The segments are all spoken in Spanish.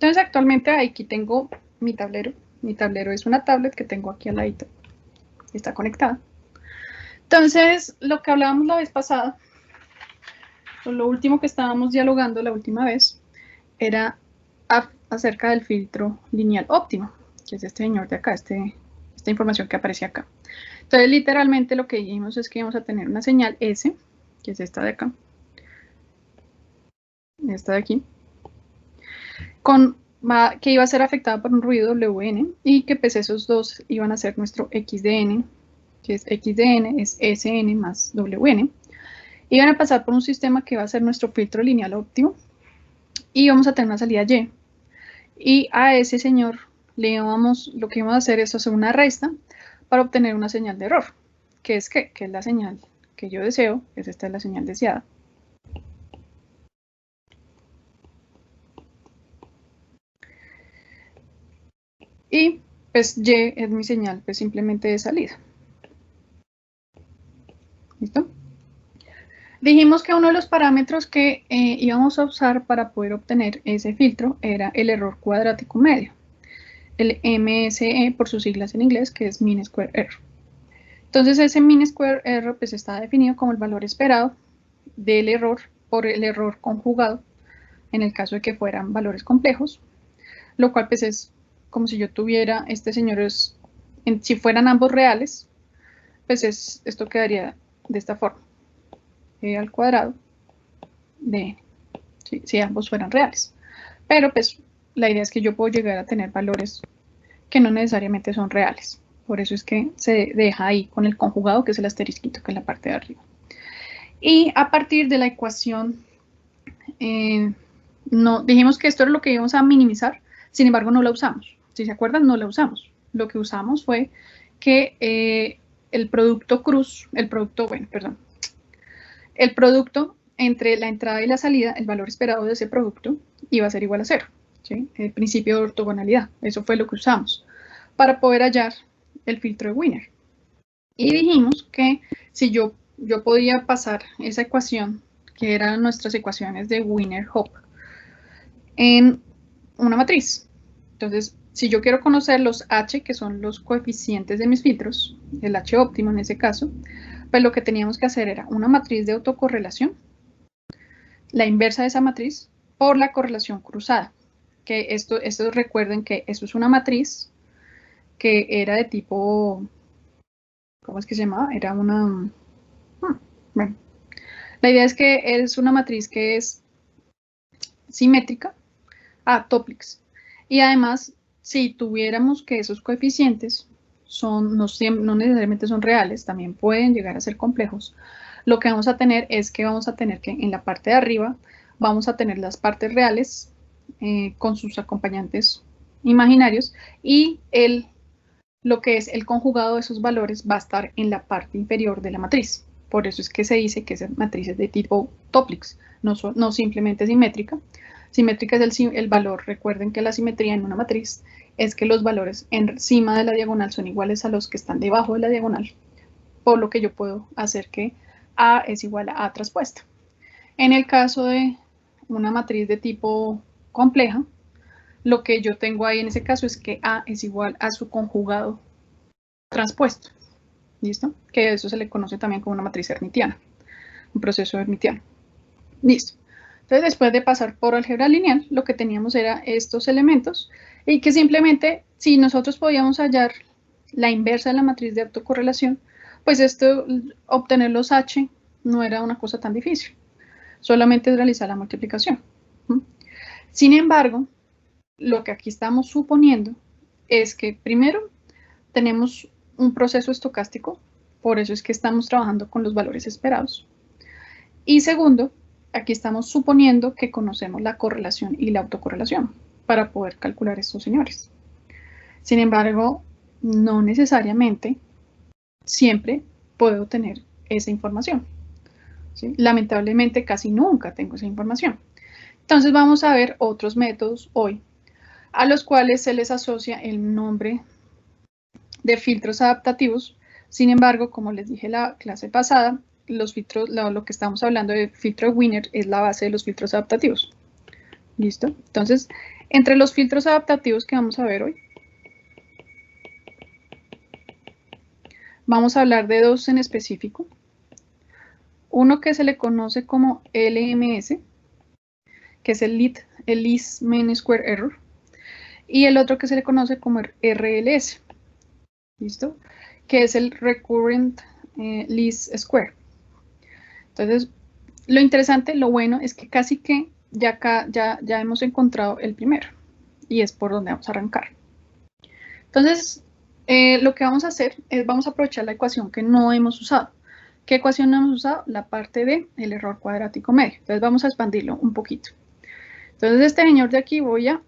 Entonces actualmente aquí tengo mi tablero. Mi tablero es una tablet que tengo aquí al ladito. Está conectada. Entonces, lo que hablábamos la vez pasada, lo último que estábamos dialogando la última vez, era acerca del filtro lineal óptimo, que es este señor de acá, esta información que aparece acá. Entonces, literalmente lo que dijimos es que íbamos a tener una señal S, que es esta de acá, esta de aquí, que iba a ser afectada por un ruido WN y que pues esos dos iban a ser nuestro XDN, que es XDN, es SN más WN. Iban a pasar por un sistema que va a ser nuestro filtro lineal óptimo y vamos a tener una salida Y. Y a ese señor lo que íbamos a hacer es hacer una resta para obtener una señal de error, que es la señal que yo deseo, esta es la señal deseada. Y pues Y es mi señal pues simplemente de salida. ¿Listo? Dijimos que uno de los parámetros que íbamos a usar para poder obtener ese filtro era el error cuadrático medio, el MSE por sus siglas en inglés, que es Mean Square Error. Entonces ese Mean Square Error pues está definido como el valor esperado del error por el error conjugado en el caso de que fueran valores complejos, lo cual pues es como si yo tuviera, si fueran ambos reales, pues esto quedaría de esta forma, e al cuadrado de n, si ambos fueran reales. Pero pues la idea es que yo puedo llegar a tener valores que no necesariamente son reales. Por eso es que se deja ahí con el conjugado, que es el asterisquito, que es la parte de arriba. Y a partir de la ecuación, dijimos que esto era lo que íbamos a minimizar, sin embargo no la usamos. Si se acuerdan, no la usamos. Lo que usamos fue que el producto entre la entrada y la salida, el valor esperado de ese producto iba a ser igual a 0. ¿Sí? El principio de ortogonalidad, eso fue lo que usamos para poder hallar el filtro de Wiener. Y dijimos que si yo podía pasar esa ecuación, que eran nuestras ecuaciones de Wiener-Hopf, en una matriz. Entonces, si yo quiero conocer los H, que son los coeficientes de mis filtros, el H óptimo en ese caso, pues lo que teníamos que hacer era una matriz de autocorrelación, la inversa de esa matriz, por la correlación cruzada. Que esto recuerden que eso es una matriz que era de tipo, ¿cómo es que se llamaba? Era una, bueno, la idea es que es una matriz que es simétrica a Toplix. Y además, si tuviéramos que esos coeficientes no necesariamente son reales, también pueden llegar a ser complejos, lo que vamos a tener es que en la parte de arriba vamos a tener las partes reales con sus acompañantes imaginarios y lo que es el conjugado de esos valores va a estar en la parte inferior de la matriz. Por eso es que se dice que esa matriz es de tipo Toplix, no simplemente simétrica. Simétrica es el valor. Recuerden que la simetría en una matriz es que los valores encima de la diagonal son iguales a los que están debajo de la diagonal, por lo que yo puedo hacer que A es igual a A traspuesta. En el caso de una matriz de tipo compleja, lo que yo tengo ahí en ese caso es que A es igual a su conjugado transpuesto. ¿Listo? Que eso se le conoce también como una matriz hermitiana, un proceso hermitiano. Listo. Entonces, después de pasar por álgebra lineal, lo que teníamos era estos elementos y que simplemente, si nosotros podíamos hallar la inversa de la matriz de autocorrelación, pues obtener los H no era una cosa tan difícil. Solamente realizar la multiplicación. Sin embargo, lo que aquí estamos suponiendo es que primero tenemos un proceso estocástico, por eso es que estamos trabajando con los valores esperados. Y segundo, aquí estamos suponiendo que conocemos la correlación y la autocorrelación para poder calcular estos señores. Sin embargo, no necesariamente siempre puedo tener esa información. ¿Sí? Lamentablemente, casi nunca tengo esa información. Entonces vamos a ver otros métodos hoy a los cuales se les asocia el nombre de filtros adaptativos. Sin embargo, como les dije la clase pasada, los filtros, lo que estamos hablando de filtro de Wiener es la base de los filtros adaptativos. ¿Listo? Entonces, Entre los filtros adaptativos que vamos a ver hoy, vamos a hablar de dos en específico. Uno que se le conoce como LMS, que es el Least Mean Square Error, y el otro que se le conoce como RLS, ¿listo? Que es el Recurrent Least Square. Entonces, lo interesante, lo bueno, es que casi que ya hemos encontrado el primero, y es por donde vamos a arrancar. Entonces, lo que vamos a hacer es, vamos a aprovechar la ecuación que no hemos usado. ¿Qué ecuación no hemos usado? La parte del error cuadrático medio. Entonces, vamos a expandirlo un poquito. Entonces, este señor de aquí voy a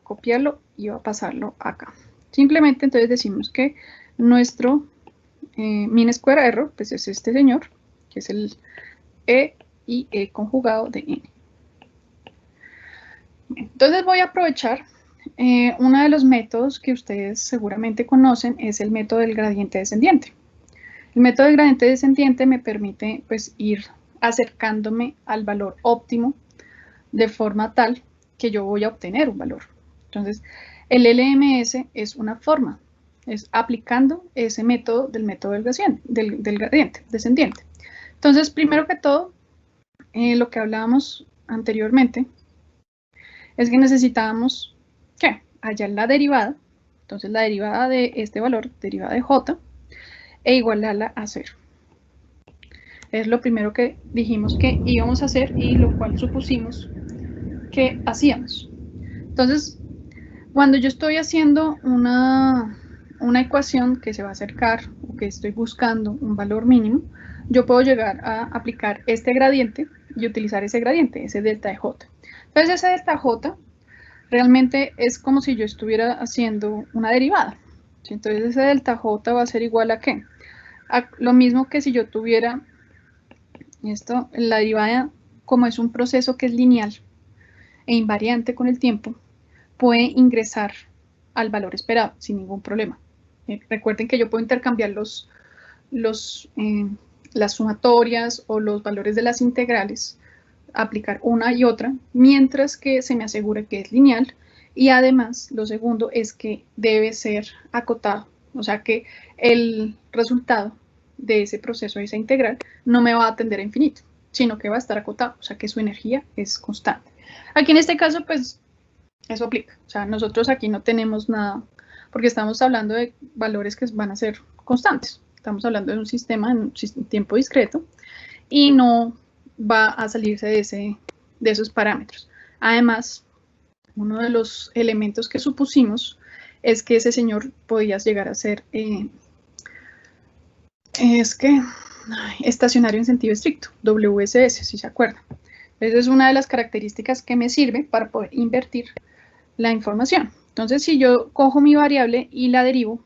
copiarlo y voy a pasarlo acá. Simplemente, entonces, decimos que nuestro mean square error, pues es este señor, que es el E y E conjugado de N. Entonces, voy a aprovechar uno de los métodos que ustedes seguramente conocen, es el método del gradiente descendiente. El método del gradiente descendiente me permite pues ir acercándome al valor óptimo de forma tal que yo voy a obtener un valor. Entonces, el LMS es una forma, es aplicando ese método del gradiente descendiente. Entonces, primero que todo, lo que hablábamos anteriormente es que necesitábamos ¿qué? Hallar la derivada. Entonces, la derivada de este valor, derivada de j, e igualarla a 0. Es lo primero que dijimos que íbamos a hacer y lo cual supusimos que hacíamos. Entonces, cuando yo estoy haciendo una ecuación que se va a acercar o que estoy buscando un valor mínimo, yo puedo llegar a aplicar este gradiente y utilizar ese gradiente, ese delta de j. Entonces, ese delta j realmente es como si yo estuviera haciendo una derivada. Entonces, ese delta j va a ser igual a ¿qué? A lo mismo que si yo tuviera esto, la derivada, como es un proceso que es lineal e invariante con el tiempo, puede ingresar al valor esperado sin ningún problema. Recuerden que yo puedo intercambiar las sumatorias o los valores de las integrales, aplicar una y otra, mientras que se me asegure que es lineal. Y además, lo segundo es que debe ser acotado, o sea que el resultado de ese proceso, de esa integral, no me va a tender a infinito, sino que va a estar acotado, o sea que su energía es constante. Aquí en este caso, pues, eso aplica. O sea, nosotros aquí no tenemos nada, porque estamos hablando de valores que van a ser constantes. Estamos hablando de un sistema en un tiempo discreto y no va a salirse de esos parámetros. Además, uno de los elementos que supusimos es que ese señor podía llegar a ser estacionario en sentido estricto, WSS, si se acuerdan. Esa es una de las características que me sirve para poder invertir la información. Entonces, si yo cojo mi variable y la derivo,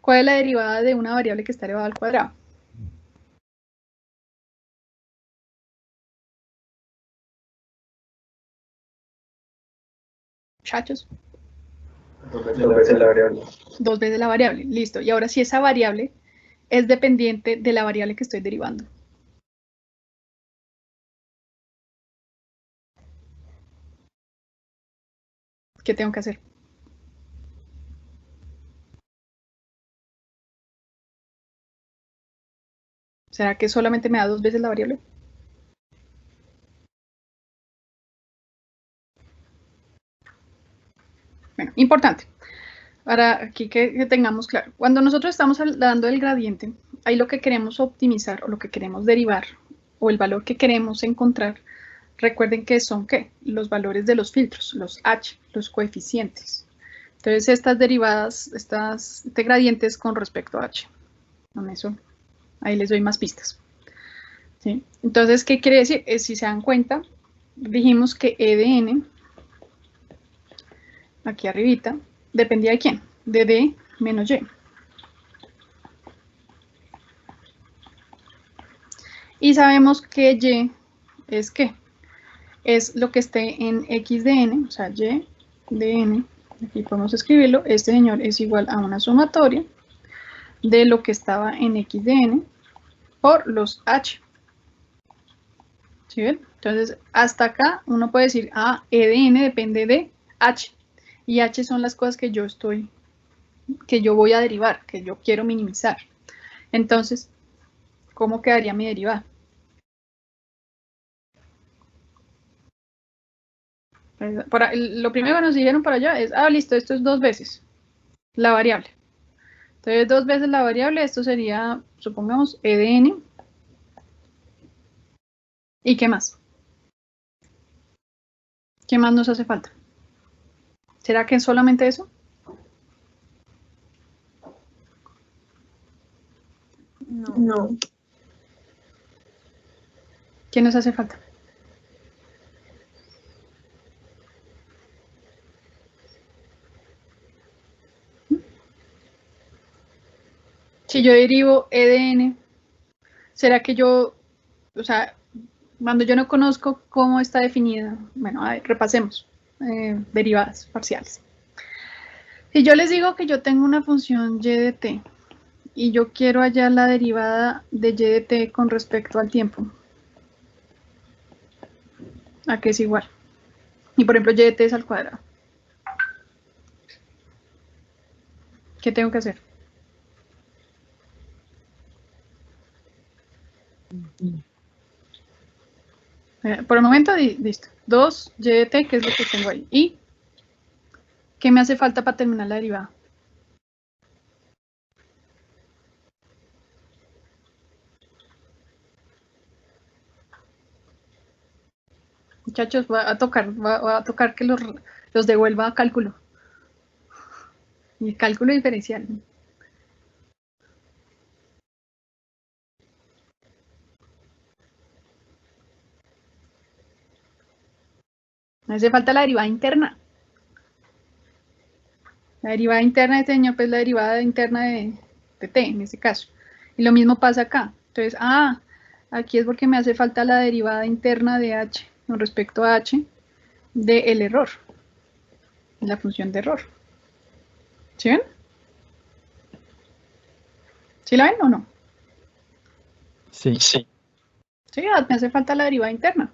¿cuál es la derivada de una variable que está elevada al cuadrado? Muchachos. Dos veces la variable. 2 veces la variable, listo. Y ahora si esa variable es dependiente de la variable que estoy derivando. ¿Qué tengo que hacer? ¿Será que solamente me da 2 veces la variable? Bueno, importante. Para aquí que tengamos claro. Cuando nosotros estamos dando el gradiente, ahí lo que queremos optimizar o lo que queremos derivar o el valor que queremos encontrar, recuerden que son ¿qué? Los valores de los filtros, los h, los coeficientes. Entonces, estas derivadas, este gradiente es con respecto a h. Con eso, ahí les doy más pistas. ¿Sí? Entonces, ¿qué quiere decir? Si se dan cuenta, dijimos que E de n, aquí arribita, dependía de quién, de D menos Y. Y sabemos que Y es ¿qué? Es lo que esté en X de n, o sea, Y de n, aquí podemos escribirlo, este señor es igual a una sumatoria de lo que estaba en X de n por los H. ¿Sí ven? Entonces, hasta acá uno puede decir, E de n depende de H, y h son las cosas que yo voy a derivar, que yo quiero minimizar. Entonces, ¿cómo quedaría mi derivada? Lo primero que nos dijeron para allá es, listo, esto es 2 veces la variable. Entonces, 2 veces la variable, esto sería, supongamos, e de n. ¿Y qué más? ¿Qué más nos hace falta? ¿Será que es solamente eso? No. ¿Qué nos hace falta? Si yo derivo e de n, ¿será que yo, o sea, cuando yo no conozco cómo está definida, bueno, a ver, repasemos, derivadas parciales. Si yo les digo que yo tengo una función y de t, y yo quiero hallar la derivada de y de t con respecto al tiempo, ¿a qué es igual? Y por ejemplo, y de t es al cuadrado. ¿Qué tengo que hacer? Por el momento, listo. 2 y de t, que es lo que tengo ahí. ¿Y qué me hace falta para terminar la derivada? Muchachos, va a tocar que los devuelva a cálculo. Y cálculo diferencial. Me hace falta la derivada interna. La derivada interna de este señor, pues la derivada interna de t, en este caso. Y lo mismo pasa acá. Entonces, aquí es porque me hace falta la derivada interna de h con respecto a h del error. La función de error. ¿Sí ven? ¿Sí la ven o no? Sí. Sí, me hace falta la derivada interna.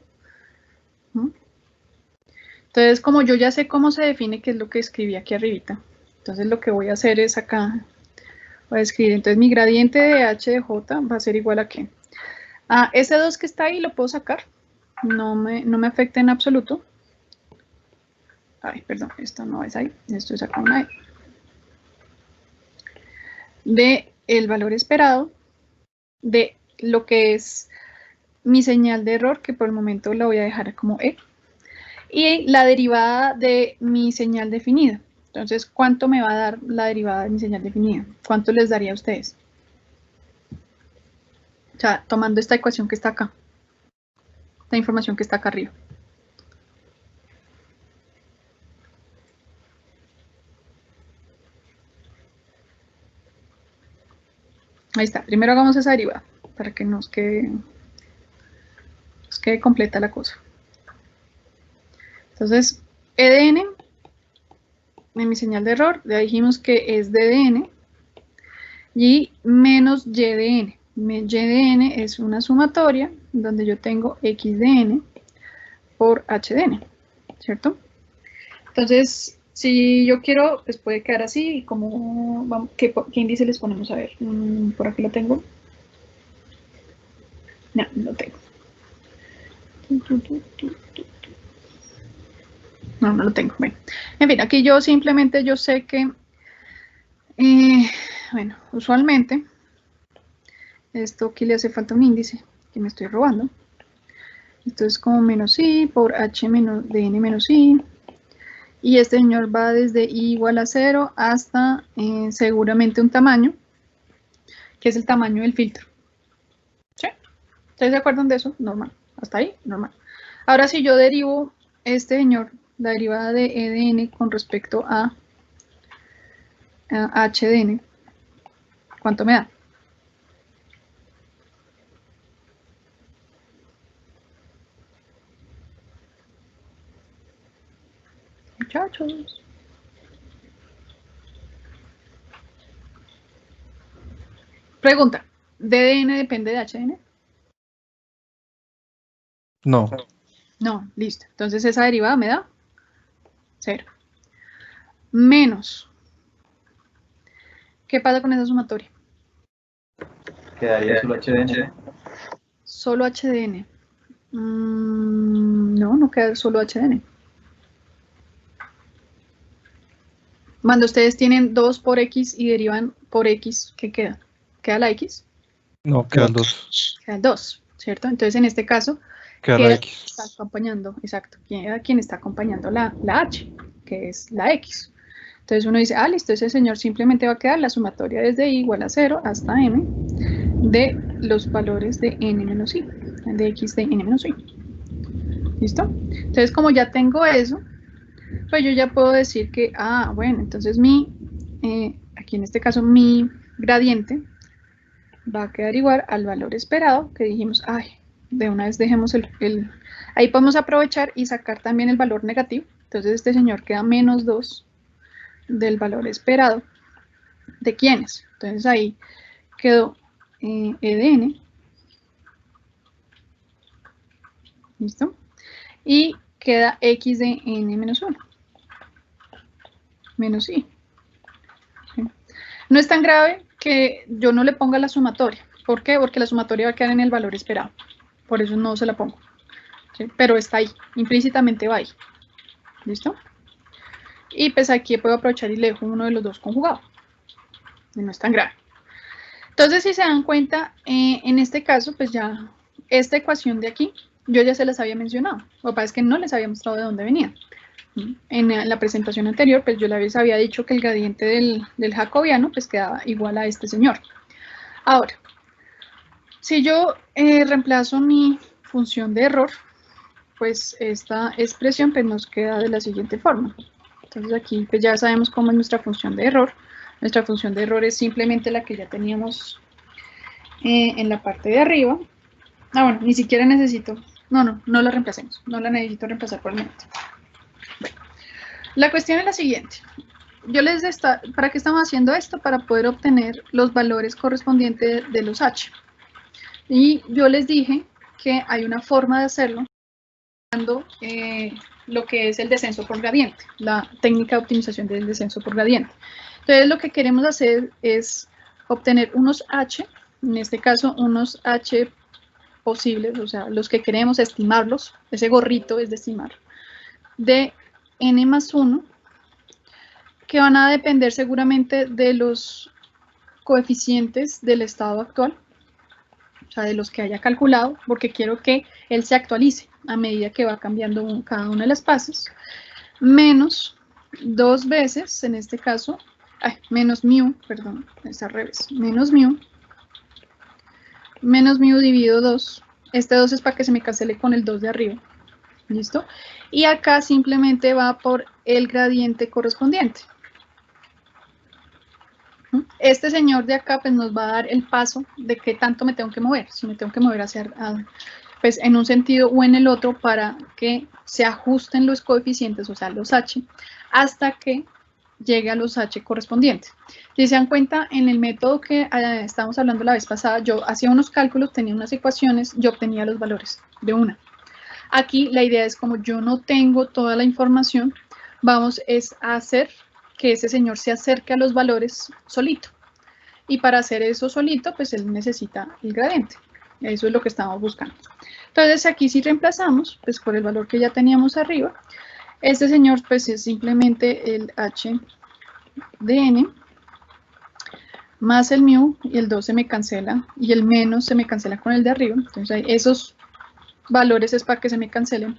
Entonces, como yo ya sé cómo se define, que es lo que escribí aquí arribita, entonces lo que voy a hacer es acá, voy a escribir, entonces mi gradiente de h de j va a ser igual a ¿qué? Ese 2 que está ahí lo puedo sacar, no me afecta en absoluto. Ay, perdón, esto no es ahí, esto es acá una e. De el valor esperado de lo que es mi señal de error, que por el momento la voy a dejar como e, y la derivada de mi señal definida. Entonces, ¿cuánto me va a dar la derivada de mi señal definida? ¿Cuánto les daría a ustedes? O sea, tomando esta ecuación que está acá, esta información que está acá arriba. Ahí está. Primero hagamos esa derivada para que nos quede completa la cosa. Entonces, e de n, en mi señal de error, ya dijimos que es d de n, y menos y de n. Y de n es una sumatoria donde yo tengo x de n por h de n, ¿cierto? Entonces, si yo quiero, pues puede quedar así. ¿Y como, qué índice les ponemos? A ver, por aquí lo tengo. No, no lo tengo. No lo tengo. Bueno, en fin, aquí yo simplemente yo sé que, bueno, usualmente, esto aquí le hace falta un índice que me estoy robando. Esto es como menos i por h menos de n menos i. Y este señor va desde i igual a 0 hasta seguramente un tamaño, que es el tamaño del filtro. ¿Sí? ¿Ustedes se acuerdan de eso? Normal. Hasta ahí, normal. Ahora, si yo derivo este señor, la derivada de e de n con respecto a h de n, ¿cuánto me da? Muchachos. Pregunta, ¿d de n depende de h de n? No. No, listo. Entonces esa derivada me da 0. menos. ¿Qué pasa con esa sumatoria? Quedaría solo HDN. Solo HDN. No, no queda solo HDN. Cuando ustedes tienen 2 por X y derivan por X, ¿qué queda? ¿Queda la X? No, quedan 2. Queda el 2, ¿cierto? Entonces, en este caso, Queda ¿qué la X. está acompañando? Exacto, ¿quién está acompañando la H? Que es la X. Entonces uno dice, listo, ese señor simplemente va a quedar la sumatoria desde I igual a 0 hasta M de los valores de N menos I, de X de N menos I. ¿Listo? Entonces, como ya tengo eso, pues yo ya puedo decir que, bueno, entonces aquí en este caso, mi gradiente va a quedar igual al valor esperado, que dijimos, de una vez dejemos ahí podemos aprovechar y sacar también el valor negativo. Entonces este señor queda menos 2 del valor esperado. ¿De quiénes? Entonces ahí quedó E de N. ¿Listo? Y queda X de N menos 1. Menos I. ¿Sí? No es tan grave que yo no le ponga la sumatoria. ¿Por qué? Porque la sumatoria va a quedar en el valor esperado. Por eso no se la pongo. ¿Sí? Pero está ahí. Implícitamente va ahí. ¿Listo? Y pues aquí puedo aprovechar y le dejo uno de los dos conjugado. No es tan grave. Entonces, si se dan cuenta, en este caso, pues ya esta ecuación de aquí, yo ya se las había mencionado. Lo que pasa es que no les había mostrado de dónde venía. En la presentación anterior, pues yo les había dicho que el gradiente del jacobiano, pues quedaba igual a este señor. Ahora, si yo reemplazo mi función de error, pues esta expresión pues nos queda de la siguiente forma. Entonces aquí pues ya sabemos cómo es nuestra función de error. Nuestra función de error es simplemente la que ya teníamos en la parte de arriba. Bueno, ni siquiera necesito, no la reemplacemos, no la necesito reemplazar por el momento. Bueno, la cuestión es la siguiente. ¿Para qué estamos haciendo esto? Para poder obtener los valores correspondientes de los H. Y yo les dije que hay una forma de hacerlo usando lo que es el descenso por gradiente, la técnica de optimización del descenso por gradiente. Entonces lo que queremos hacer es obtener unos H, en este caso unos H posibles, o sea, los que queremos estimarlos, ese gorrito es de estimar, de N más 1, que van a depender seguramente de los coeficientes del estado actual, o sea, de los que haya calculado, porque quiero que él se actualice a medida que va cambiando cada una de las fases, menos 2 veces, en este caso, menos mu, perdón, es al revés, menos mu dividido 2, este 2 es para que se me cancele con el 2 de arriba, ¿listo? Y acá simplemente va por el gradiente correspondiente. Este señor de acá pues nos va a dar el paso de qué tanto me tengo que mover, si me tengo que mover pues en un sentido o en el otro para que se ajusten los coeficientes, o sea los H, hasta que llegue a los H correspondientes. Si se dan cuenta, en el método que estábamos hablando la vez pasada, yo hacía unos cálculos, tenía unas ecuaciones, yo obtenía los valores de una. Aquí la idea es, como yo no tengo toda la información, vamos a hacer que ese señor se acerque a los valores solito. Y para hacer eso solito, pues él necesita el gradiente. Eso es lo que estamos buscando. Entonces aquí si reemplazamos, pues por el valor que ya teníamos arriba, este señor pues es simplemente el H de N más el mu, y el 2 se me cancela, y el menos se me cancela con el de arriba. Entonces esos valores es para que se me cancelen.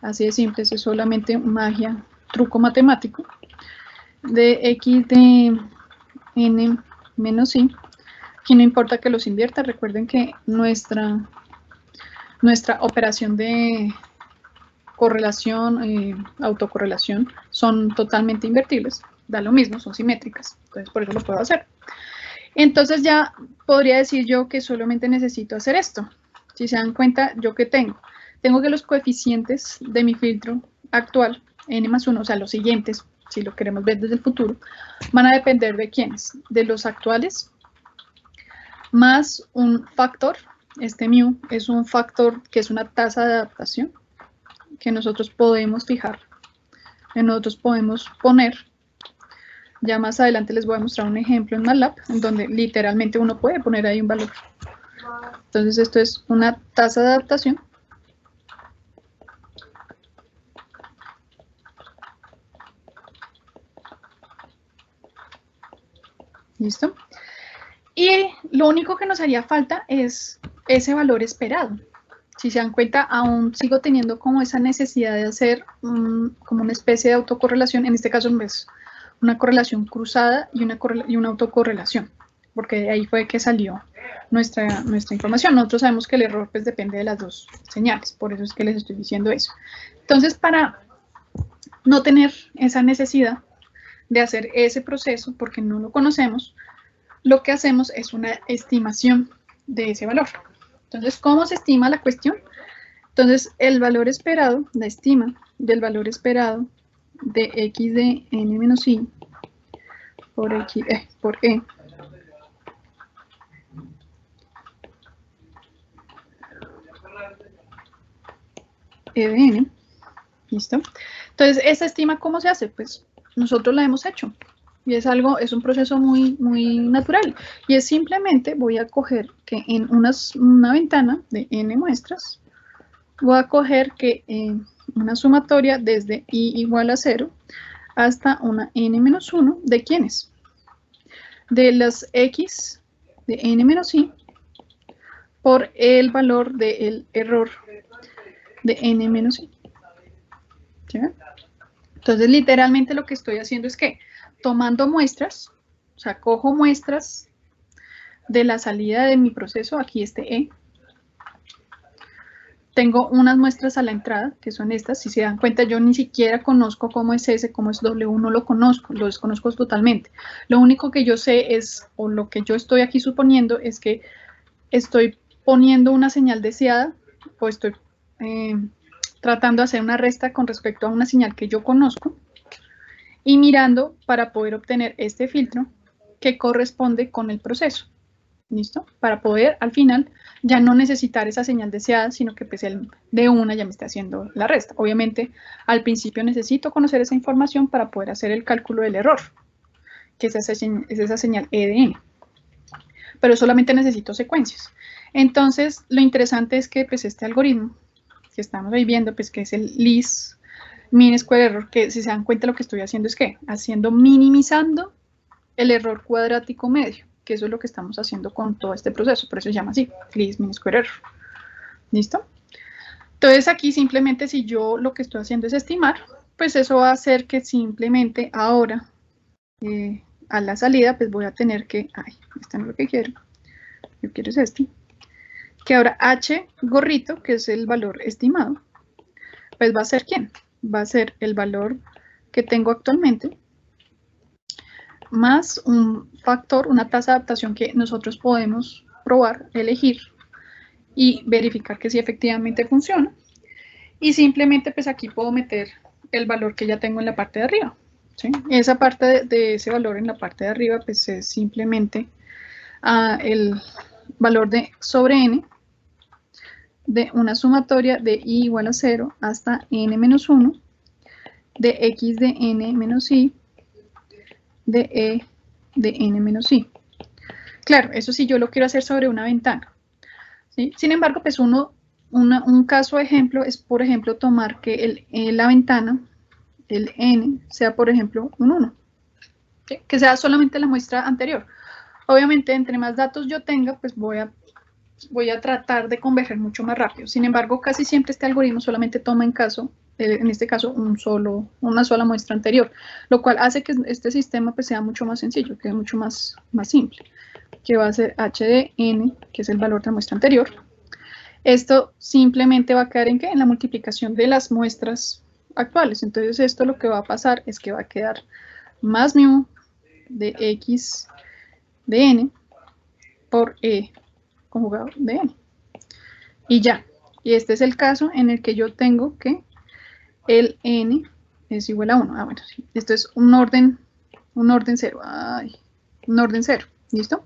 Así de simple, es solamente magia, truco matemático. De X de N menos I. Aquí no importa que los invierta, recuerden que nuestra operación de correlación, autocorrelación, son totalmente invertibles, da lo mismo, son simétricas, entonces por eso lo puedo hacer. Entonces ya podría decir yo que solamente necesito hacer esto. Si se dan cuenta, ¿yo qué tengo? Tengo que los coeficientes de mi filtro actual, N más 1, o sea, los siguientes, si lo queremos ver desde el futuro, van a depender de quiénes, de los actuales, más un factor, este mu es un factor que es una tasa de adaptación, que nosotros podemos fijar, que nosotros podemos poner Ya más adelante les voy a mostrar un ejemplo en MATLAB, en donde literalmente uno puede poner ahí un valor. Entonces esto es una tasa de adaptación. ¿Listo? Y lo único que nos haría falta es ese valor esperado. Si se dan cuenta, aún sigo teniendo como esa necesidad de hacer como una especie de autocorrelación. En este caso es una correlación cruzada y una autocorrelación, porque de ahí fue que salió nuestra información. Nosotros sabemos que el error pues depende de las dos señales, por eso es que les estoy diciendo eso. Entonces, para no tener esa necesidad de hacer ese proceso, porque no lo conocemos, lo que hacemos es una estimación de ese valor. Entonces, ¿cómo se estima la cuestión? Entonces, el valor esperado, la estima del valor esperado de x de n menos i por e de n, ¿listo? Entonces, ¿esta estima cómo se hace? Pues nosotros la hemos hecho. Y es un proceso muy natural. Y es simplemente, voy a coger que en una ventana de n muestras, voy a coger que en una sumatoria desde i igual a 0 hasta una n menos 1, ¿de quiénes? De las x de n menos i por el valor del error de n menos i. ¿Sí? Entonces, literalmente lo que estoy haciendo es que tomando muestras, o sea, cojo muestras de la salida de mi proceso, aquí este E. Tengo unas muestras a la entrada, que son estas. Si se dan cuenta, yo ni siquiera conozco cómo es S, cómo es W, no lo conozco, lo desconozco totalmente. Lo único que yo sé es, o lo que yo estoy aquí suponiendo, es que estoy poniendo una señal deseada, o estoy tratando de hacer una resta con respecto a una señal que yo conozco, y mirando para poder obtener este filtro que corresponde con el proceso. ¿Listo? Para poder al final ya no necesitar esa señal deseada, sino que pues el de una ya me está haciendo la resta. Obviamente al principio necesito conocer esa información para poder hacer el cálculo del error, que es esa señal E de n. Pero solamente necesito secuencias. Entonces lo interesante es que pues este algoritmo que estamos ahí viendo, pues que es el least mean square error, que si se dan cuenta lo que estoy haciendo es que minimizando el error cuadrático medio, que eso es lo que estamos haciendo con todo este proceso, por eso se llama así, least mean square error. ¿Listo? Entonces aquí simplemente si yo lo que estoy haciendo es estimar, pues eso va a hacer que simplemente ahora a la salida pues voy a tener que, este no es lo que quiero, yo quiero es este, que ahora h gorrito, que es el valor estimado, pues va a ser ¿quién? Va a ser el valor que tengo actualmente, más un factor, una tasa de adaptación que nosotros podemos probar, elegir y verificar que sí efectivamente funciona. Y simplemente pues aquí puedo meter el valor que ya tengo en la parte de arriba. ¿Sí? Esa parte de ese valor en la parte de arriba pues es simplemente el valor de sobre n de una sumatoria de i igual a 0 hasta n menos 1 de x de n menos i de e de n menos i. Claro, eso sí yo lo quiero hacer sobre una ventana. ¿Sí? Sin embargo, pues un caso ejemplo es, por ejemplo, tomar que la ventana, el n, sea, por ejemplo, un 1. ¿Sí? Que sea solamente la muestra anterior. Obviamente, entre más datos yo tenga, pues voy a tratar de converger mucho más rápido. Sin embargo, casi siempre este algoritmo solamente toma en este caso, una sola muestra anterior, lo cual hace que este sistema pues, sea mucho más sencillo, que es mucho más simple, que va a ser h de n, que es el valor de la muestra anterior. Esto simplemente va a quedar ¿en qué? En la multiplicación de las muestras actuales. Entonces esto lo que va a pasar es que va a quedar más mu de x de n por e conjugado de n. Y ya. Y este es el caso en el que yo tengo que el n es igual a 1. Bueno, sí. Esto es un orden 0. Un orden 0. ¿Listo?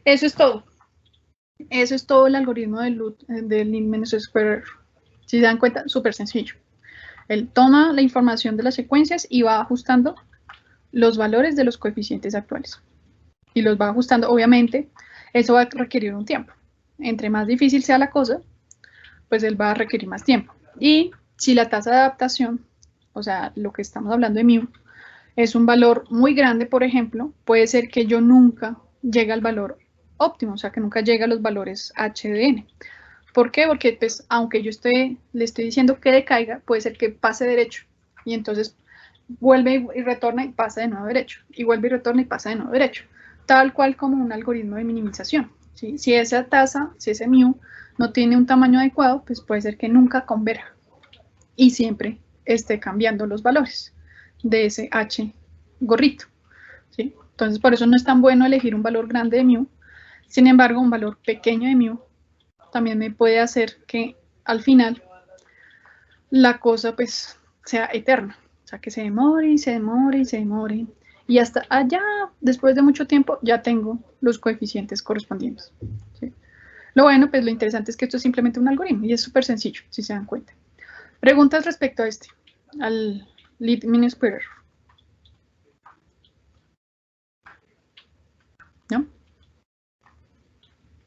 Eso es todo. Eso es todo el algoritmo del least mean square error. Si se dan cuenta, súper sencillo. Él toma la información de las secuencias y va ajustando los valores de los coeficientes actuales. Y los va ajustando, obviamente, eso va a requerir un tiempo. Entre más difícil sea la cosa, pues él va a requerir más tiempo. Y si la tasa de adaptación, o sea, lo que estamos hablando de mu, es un valor muy grande, por ejemplo, puede ser que yo nunca llegue al valor óptimo, o sea, que nunca llegue a los valores h de n. ¿Por qué? Porque pues, aunque yo le estoy diciendo que decaiga, puede ser que pase derecho. Y entonces vuelve y retorna y pasa de nuevo derecho. Y vuelve y retorna y pasa de nuevo derecho. Tal cual como un algoritmo de minimización, ¿sí? Si esa tasa, si ese mu no tiene un tamaño adecuado, pues puede ser que nunca converja. Y siempre esté cambiando los valores de ese h gorrito, ¿sí? Entonces, por eso no es tan bueno elegir un valor grande de mu. Sin embargo, un valor pequeño de mu también me puede hacer que al final la cosa pues sea eterna. O sea, que se demore y se demore y se demore. Y hasta allá, después de mucho tiempo, ya tengo los coeficientes correspondientes, ¿sí? Lo bueno, pues lo interesante es que esto es simplemente un algoritmo y es súper sencillo, si se dan cuenta. Preguntas respecto a al least mean square error. ¿No?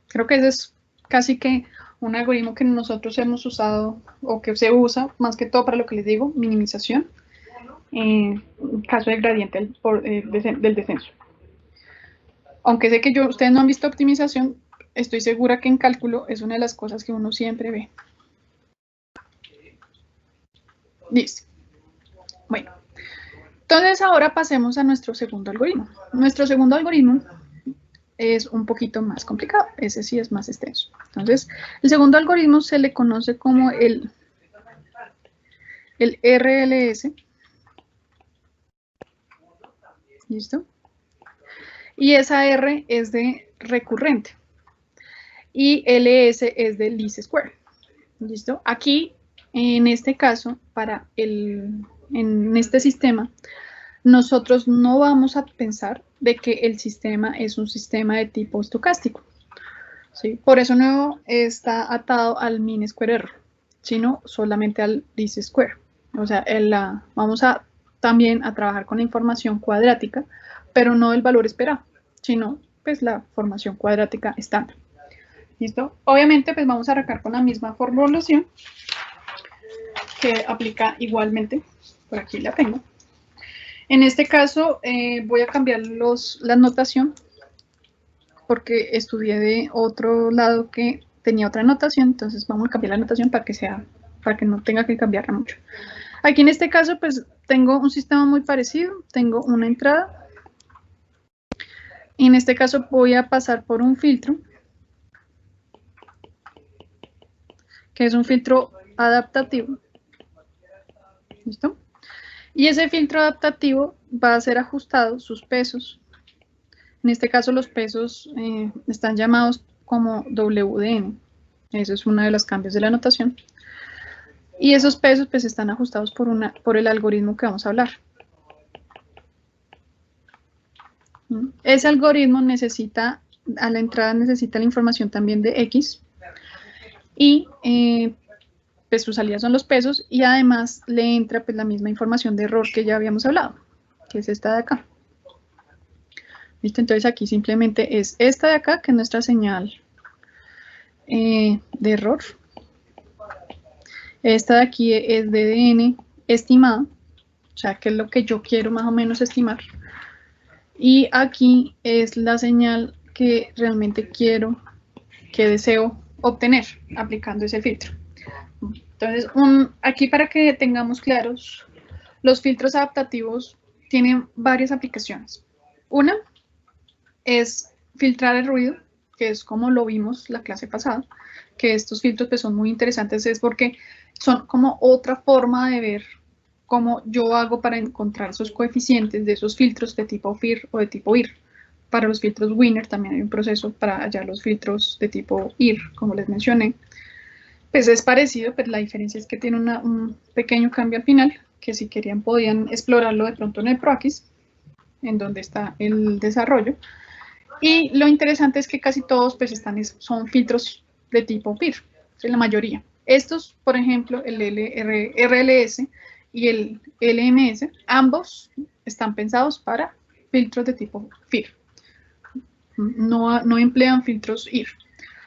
Creo que ese es casi que un algoritmo que nosotros hemos usado o que se usa más que todo para lo que les digo, minimización, en caso de gradiente del descenso. Aunque sé que ustedes no han visto optimización, estoy segura que en cálculo es una de las cosas que uno siempre ve. Listo. Bueno, entonces ahora pasemos a nuestro segundo algoritmo. Nuestro segundo algoritmo es un poquito más complicado, ese sí es más extenso. Entonces, el segundo algoritmo se le conoce como el RLS. ¿Listo? Y esa R es de recurrente. Y LS es de least square. ¿Listo? Aquí, en este caso, en este sistema, nosotros no vamos a pensar de que el sistema es un sistema de tipo estocástico, ¿sí? Por eso no está atado al mean square error, sino solamente al least square. O sea, vamos también a trabajar con la información cuadrática, pero no el valor esperado, sino pues la formación cuadrática estándar. ¿Listo? Obviamente pues vamos a arrancar con la misma formulación que aplica igualmente. Por aquí la tengo. En este caso voy a cambiar la notación porque estudié de otro lado que tenía otra notación, entonces vamos a cambiar la notación para que no tenga que cambiarla mucho. Aquí en este caso pues tengo un sistema muy parecido, tengo una entrada. En este caso voy a pasar por un filtro, que es un filtro adaptativo. ¿Listo? Y ese filtro adaptativo va a ser ajustado, sus pesos. En este caso los pesos están llamados como WDN. Eso es uno de los cambios de la notación. Y esos pesos pues están ajustados por el algoritmo que vamos a hablar. Ese algoritmo a la entrada necesita la información también de X. Y pues sus salidas son los pesos y además le entra pues la misma información de error que ya habíamos hablado, que es esta de acá. ¿Listo? Entonces aquí simplemente es esta de acá, que es nuestra señal de error. Esta de aquí es DDN estimada, o sea que es lo que yo quiero más o menos estimar. Y aquí es la señal que realmente quiero, que deseo obtener aplicando ese filtro. Entonces, aquí para que tengamos claros, los filtros adaptativos tienen varias aplicaciones. Una es filtrar el ruido, que es como lo vimos la clase pasada, que estos filtros pues, son muy interesantes, es porque son como otra forma de ver cómo yo hago para encontrar esos coeficientes de esos filtros de tipo FIR o de tipo IR. Para los filtros Wiener también hay un proceso para hallar los filtros de tipo IR, como les mencioné. Pues es parecido, pero la diferencia es que tiene un pequeño cambio al final, que si querían podían explorarlo de pronto en el ProAxis, en donde está el desarrollo. Y lo interesante es que casi todos pues, son filtros de tipo FIR, ¿sí? La mayoría. Estos, por ejemplo, el RLS y el LMS, ambos están pensados para filtros de tipo FIR. No emplean filtros IR.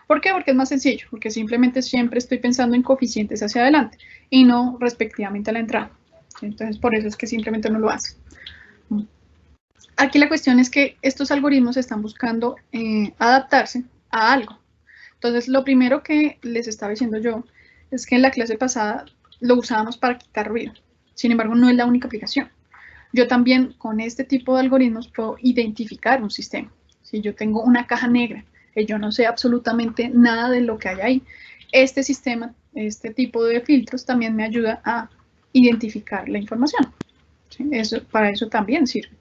¿Por qué? Porque es más sencillo, porque simplemente siempre estoy pensando en coeficientes hacia adelante y no respectivamente a la entrada. Entonces, por eso es que simplemente no lo hace. Aquí la cuestión es que estos algoritmos están buscando adaptarse a algo. Entonces, lo primero que les estaba diciendo yo es que en la clase pasada lo usábamos para quitar ruido. Sin embargo, no es la única aplicación. Yo también con este tipo de algoritmos puedo identificar un sistema. Si yo tengo una caja negra y yo no sé absolutamente nada de lo que hay ahí, este sistema, este tipo de filtros también me ayuda a identificar la información. ¿Sí? Para eso también sirve.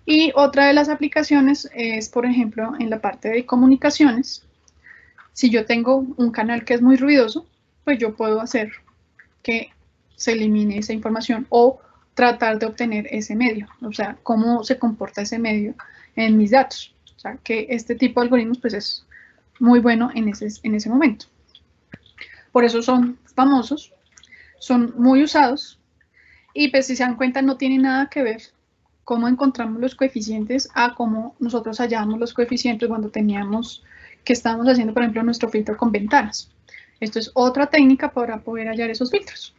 Y otra de las aplicaciones es, por ejemplo, en la parte de comunicaciones. Si yo tengo un canal que es muy ruidoso, pues yo puedo hacer que se elimine esa información o tratar de obtener ese medio, o sea, cómo se comporta ese medio en mis datos. O sea, que este tipo de algoritmos pues es muy bueno en ese momento. Por eso son famosos, son muy usados y pues si se dan cuenta no tiene nada que ver cómo encontramos los coeficientes a cómo nosotros hallamos los coeficientes cuando teníamos que estábamos haciendo, por ejemplo, nuestro filtro con ventanas. Esto es otra técnica para poder hallar esos filtros.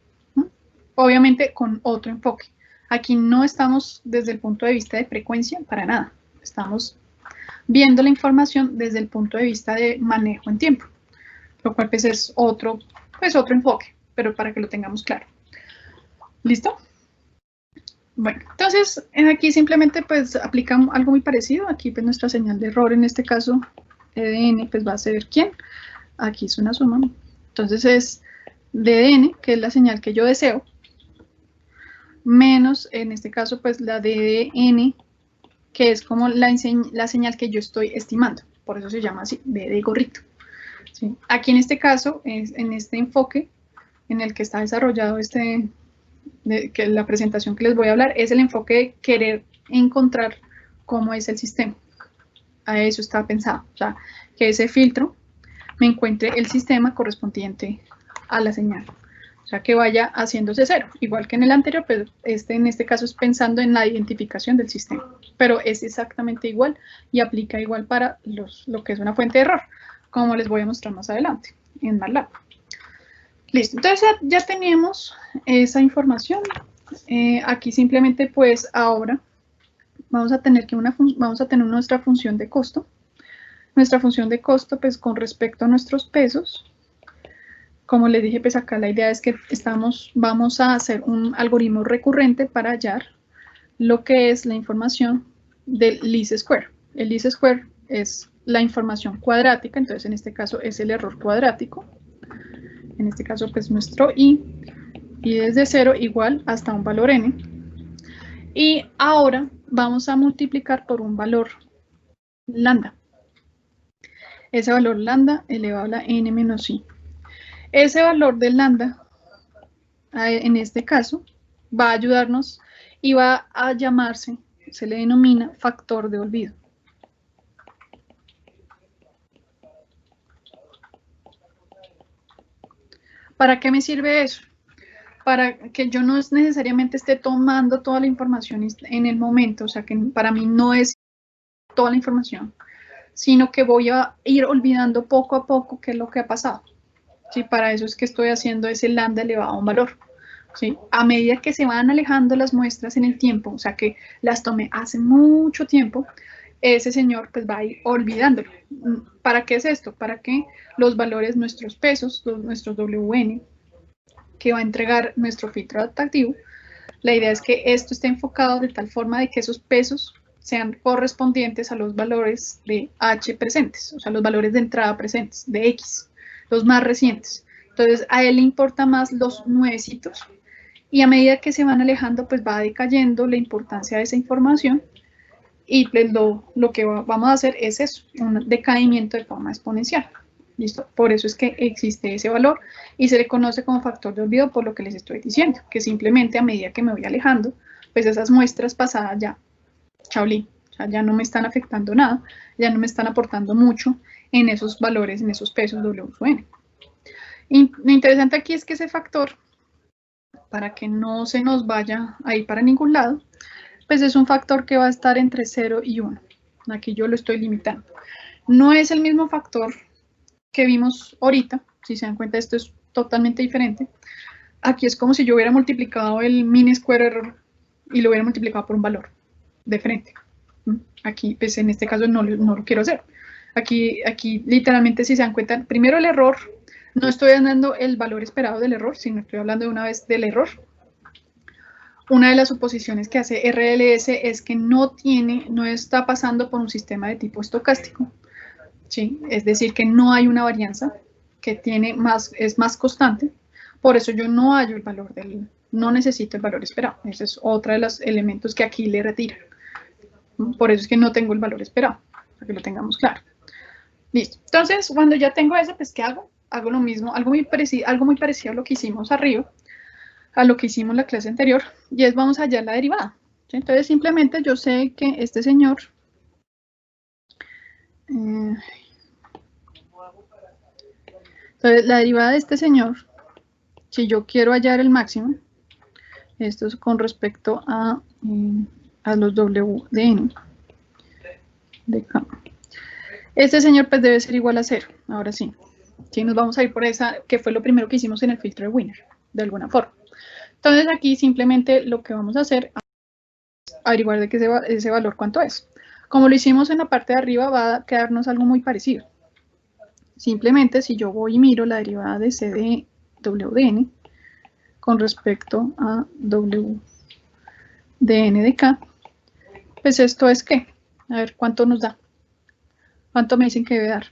Obviamente con otro enfoque. Aquí no estamos desde el punto de vista de frecuencia para nada. Estamos viendo la información desde el punto de vista de manejo en tiempo, lo cual pues es otro enfoque, pero para que lo tengamos claro. ¿Listo? Bueno, entonces aquí simplemente pues aplicamos algo muy parecido. Aquí pues nuestra señal de error, en este caso DDN, pues va a ser ¿quién? Aquí es una suma. Entonces es DDN, que es la señal que yo deseo, menos, en este caso, pues la DDN, que es como la señal que yo estoy estimando. Por eso se llama así, D de gorrito. ¿Sí? Aquí en este caso, en este enfoque en el que está desarrollado que la presentación que les voy a hablar, es el enfoque de querer encontrar cómo es el sistema. A eso está pensado. O sea, que ese filtro me encuentre el sistema correspondiente a la señal. O sea, que vaya haciéndose cero. Igual que en el anterior, pero en este caso es pensando en la identificación del sistema. Pero es exactamente igual y aplica igual para lo que es una fuente de error, como les voy a mostrar más adelante en MATLAB. Listo, entonces ya teníamos esa información. Aquí simplemente pues ahora vamos a tener nuestra función de costo. Nuestra función de costo pues con respecto a nuestros pesos. Como les dije, pues acá la idea es que vamos a hacer un algoritmo recurrente para hallar lo que es la información del least square. El least square es la información cuadrática, entonces en este caso es el error cuadrático. En este caso pues nuestro y desde 0 igual hasta un valor n. Y ahora vamos a multiplicar por un valor lambda. Ese valor lambda elevado a la n menos i. Ese valor del lambda, en este caso, va a ayudarnos y va a llamarse, se le denomina factor de olvido. ¿Para qué me sirve eso? Para que yo no necesariamente esté tomando toda la información en el momento, o sea que para mí no es toda la información, sino que voy a ir olvidando poco a poco qué es lo que ha pasado. ¿Sí? Para eso es que estoy haciendo ese lambda elevado a un valor. ¿Sí? A medida que se van alejando las muestras en el tiempo, o sea que las tomé hace mucho tiempo, ese señor pues va a ir olvidándolo. ¿Para qué es esto? Para que los valores, nuestros pesos, nuestros WN, que va a entregar nuestro filtro adaptativo, la idea es que esto esté enfocado de tal forma de que esos pesos sean correspondientes a los valores de H presentes, o sea, los valores de entrada presentes, de X, los más recientes. Entonces, a él le importa más los nuevecitos y a medida que se van alejando, pues va decayendo la importancia de esa información y pues lo que vamos a hacer es eso, un decaimiento de forma exponencial. ¿Listo? Por eso es que existe ese valor y se le conoce como factor de olvido por lo que les estoy diciendo, que simplemente a medida que me voy alejando, pues esas muestras pasadas ya, chaolín, o sea, ya no me están afectando nada, ya no me están aportando mucho en esos valores, en esos pesos W sub N. Y lo interesante aquí es que ese factor para que no se nos vaya a ir para ningún lado, pues es un factor que va a estar entre 0 y 1. Aquí yo lo estoy limitando. No es el mismo factor que vimos ahorita. Si se dan cuenta, esto es totalmente diferente. Aquí es como si yo hubiera multiplicado el mean square error y lo hubiera multiplicado por un valor de frente. Aquí, pues en este caso no lo quiero hacer. Aquí literalmente, si se dan cuenta, primero el error, no estoy dando el valor esperado del error, sino estoy hablando de una vez del error. Una de las suposiciones que hace RLS es que no está pasando por un sistema de tipo estocástico, ¿sí? Es decir, que no hay una varianza, que es más constante. Por eso yo no hallo el valor no necesito el valor esperado. Ese es otro de los elementos que aquí le retiran. Por eso es que no tengo el valor esperado, para que lo tengamos claro. Listo. Entonces, cuando ya tengo eso, pues ¿qué hago? Hago lo mismo, algo muy parecido a lo que hicimos arriba, a lo que hicimos la clase anterior, y es vamos a hallar la derivada. ¿Sí? Entonces, simplemente yo sé que este señor... entonces, la derivada de este señor, si yo quiero hallar el máximo, esto es con respecto a los W de n de K. Este señor pues debe ser igual a 0, ahora sí. Sí, nos vamos a ir por esa, que fue lo primero que hicimos en el filtro de Wiener, de alguna forma. Entonces aquí simplemente lo que vamos a hacer es averiguar de que ese valor cuánto es. Como lo hicimos en la parte de arriba, va a quedarnos algo muy parecido. Simplemente si yo voy y miro la derivada de C de W de n con respecto a W de n de K, pues esto es ¿qué? A ver, ¿cuánto nos da? ¿Cuánto me dicen que debe dar?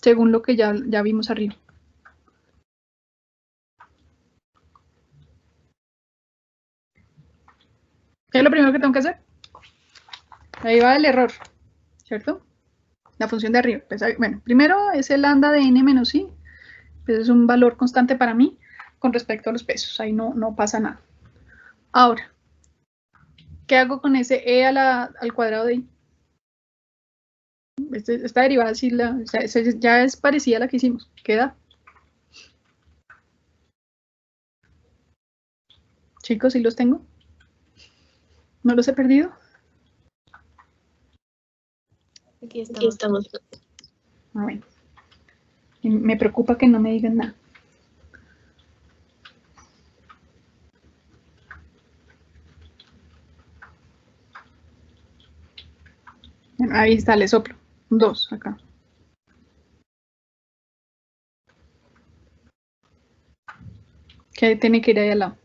Según lo que ya vimos arriba. ¿Qué es lo primero que tengo que hacer? Ahí va el error, ¿cierto? La función de arriba. Pues, bueno, primero es el lambda de n menos i. Pues es un valor constante para mí con respecto a los pesos. Ahí no pasa nada. Ahora, ¿qué hago con ese e al cuadrado de i? Esta derivada sí ya es parecida a la que hicimos. ¿Qué da? Chicos, ¿sí los tengo? ¿No los he perdido? Aquí estamos. Ah, bueno. Y me preocupa que no me digan nada. Bueno, ahí está, le soplo. 2 acá. Que tiene que ir ahí al lado.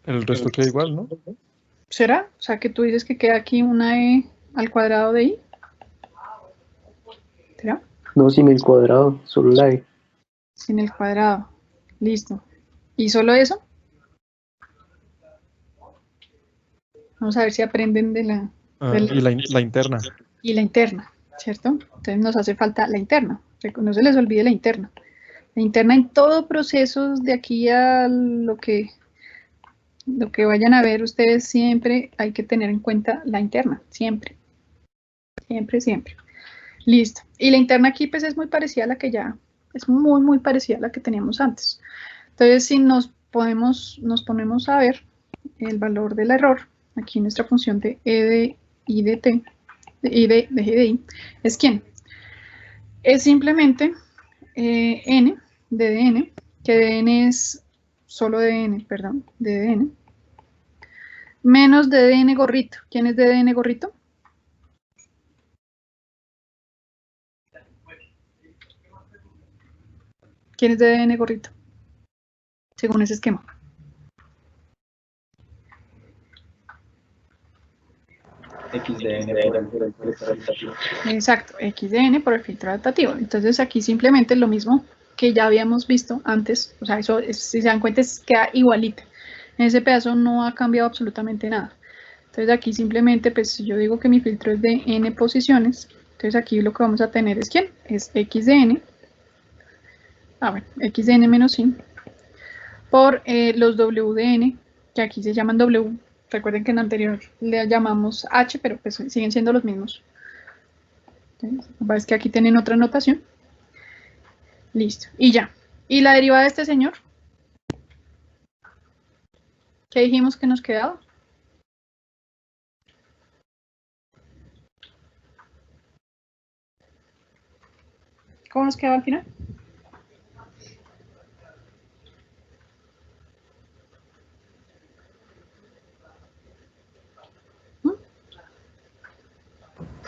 El resto queda igual, ¿no? ¿Será? O sea, que tú dices que queda aquí una e al cuadrado de i. ¿Será? No, sin el cuadrado, solo la e. Sin el cuadrado. Listo. ¿Y solo eso? Vamos a ver si aprenden de la... Y la interna. Y la interna, ¿cierto? Entonces nos hace falta la interna. No se les olvide la interna. La interna en todo proceso, de aquí a lo que vayan a ver ustedes, siempre hay que tener en cuenta la interna. Siempre. Siempre, siempre. Listo. Y la interna aquí pues es muy parecida a la que ya... Es muy, muy parecida a la que teníamos antes. Entonces, si nos ponemos a ver el valor del error, aquí nuestra función de e de i de t, de i de g de i, ¿es quién? Es simplemente n de dn, que dn es solo dn, perdón, de dn, menos de dn gorrito. ¿Quién es de dn gorrito? ¿Quién es de dn gorrito? Según ese esquema. XDN por el filtro adaptativo. Exacto, XDN por el filtro adaptativo. Entonces aquí simplemente es lo mismo que ya habíamos visto antes. O sea, eso, si se dan cuenta, queda igualita. En ese pedazo no ha cambiado absolutamente nada. Entonces aquí simplemente, pues si yo digo que mi filtro es de n posiciones, entonces aquí lo que vamos a tener es ¿quién? Es XDN. Bueno, XDN menos i por los W de n, que aquí se llaman W. Recuerden que en anterior le llamamos H, pero pues siguen siendo los mismos. Es que aquí tienen otra notación. Listo, y ya. ¿Y la derivada de este señor? ¿Qué dijimos que nos quedaba? ¿Cómo nos quedaba al final?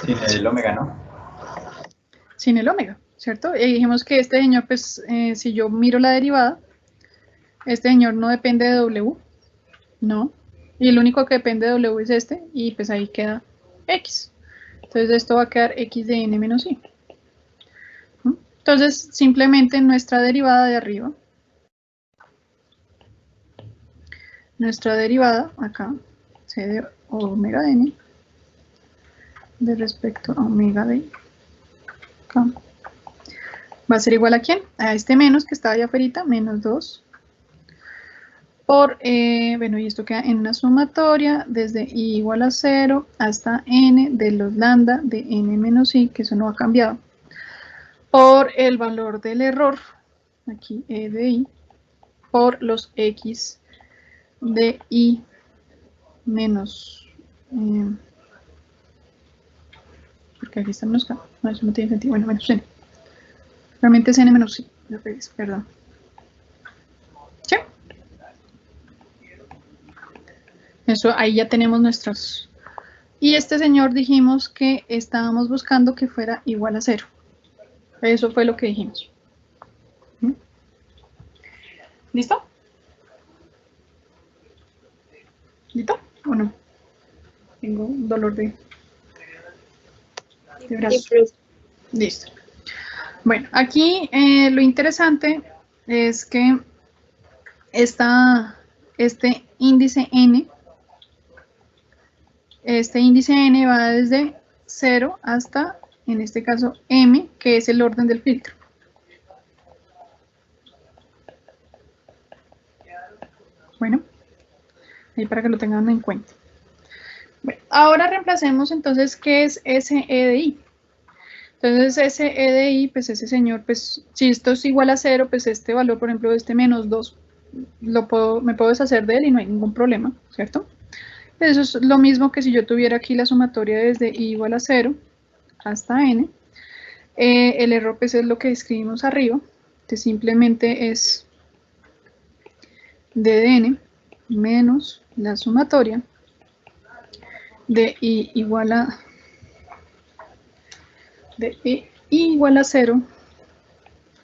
Sin el omega, ¿no? Sin el omega, ¿cierto? Y dijimos que este señor, pues, si yo miro la derivada, este señor no depende de W, no. Y el único que depende de W es este, y pues ahí queda X. Entonces esto va a quedar X de n menos i. Entonces, simplemente nuestra derivada de arriba, nuestra derivada acá, c de omega de n, de respecto a omega de acá, va a ser igual a ¿quién? A este menos que estaba allá afuera, menos 2, por, bueno, y esto queda en una sumatoria desde i igual a 0 hasta n de los lambda de n menos i, que eso no ha cambiado, por el valor del error, aquí e de i, por los x de i menos, porque aquí están los k, no, eso no tiene sentido, bueno, menos n, realmente es n menos i, perdón. ¿Sí? Eso, ahí ya tenemos nuestros. Y este señor dijimos que estábamos buscando que fuera igual a 0. Eso fue lo que dijimos. ¿Listo? ¿Listo? ¿O no? Tengo un dolor de brazo. Listo. Bueno, aquí lo interesante es que este índice n va desde 0 hasta, en este caso, m, que es el orden del filtro. Bueno, ahí para que lo tengan en cuenta. Bueno, ahora reemplacemos entonces qué es SE de I. Entonces SE de I, pues ese señor, pues si esto es igual a 0, pues este valor, por ejemplo, este menos 2, me puedo deshacer de él y no hay ningún problema, ¿cierto? Eso es lo mismo que si yo tuviera aquí la sumatoria desde i igual a 0 hasta n. El error pues es lo que escribimos arriba, que simplemente es d de n menos la sumatoria de i igual a 0,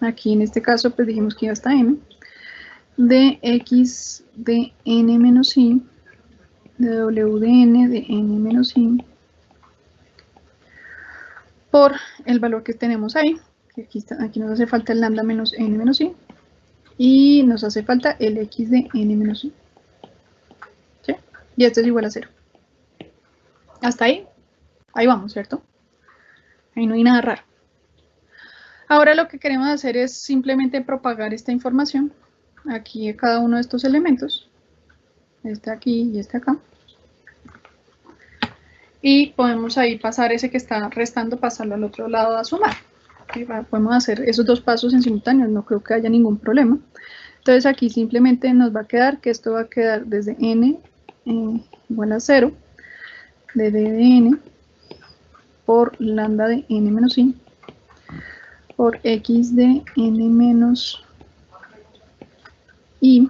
aquí en este caso pues dijimos que iba hasta m, de x de n menos i, de w de n menos i, por el valor que tenemos ahí, que aquí nos hace falta el lambda menos n menos i, y nos hace falta el x de n menos i. ¿Sí? Y esto es igual a 0. Hasta ahí vamos, ¿cierto? Ahí no hay nada raro. Ahora lo que queremos hacer es simplemente propagar esta información aquí a cada uno de estos elementos. Este aquí y este acá. Y podemos ahí pasar ese que está restando, pasarlo al otro lado a sumar. Podemos hacer esos dos pasos en simultáneo, no creo que haya ningún problema. Entonces aquí simplemente nos va a quedar que esto va a quedar desde n igual a 0, de d de n, por lambda de n menos i, por x de n menos i,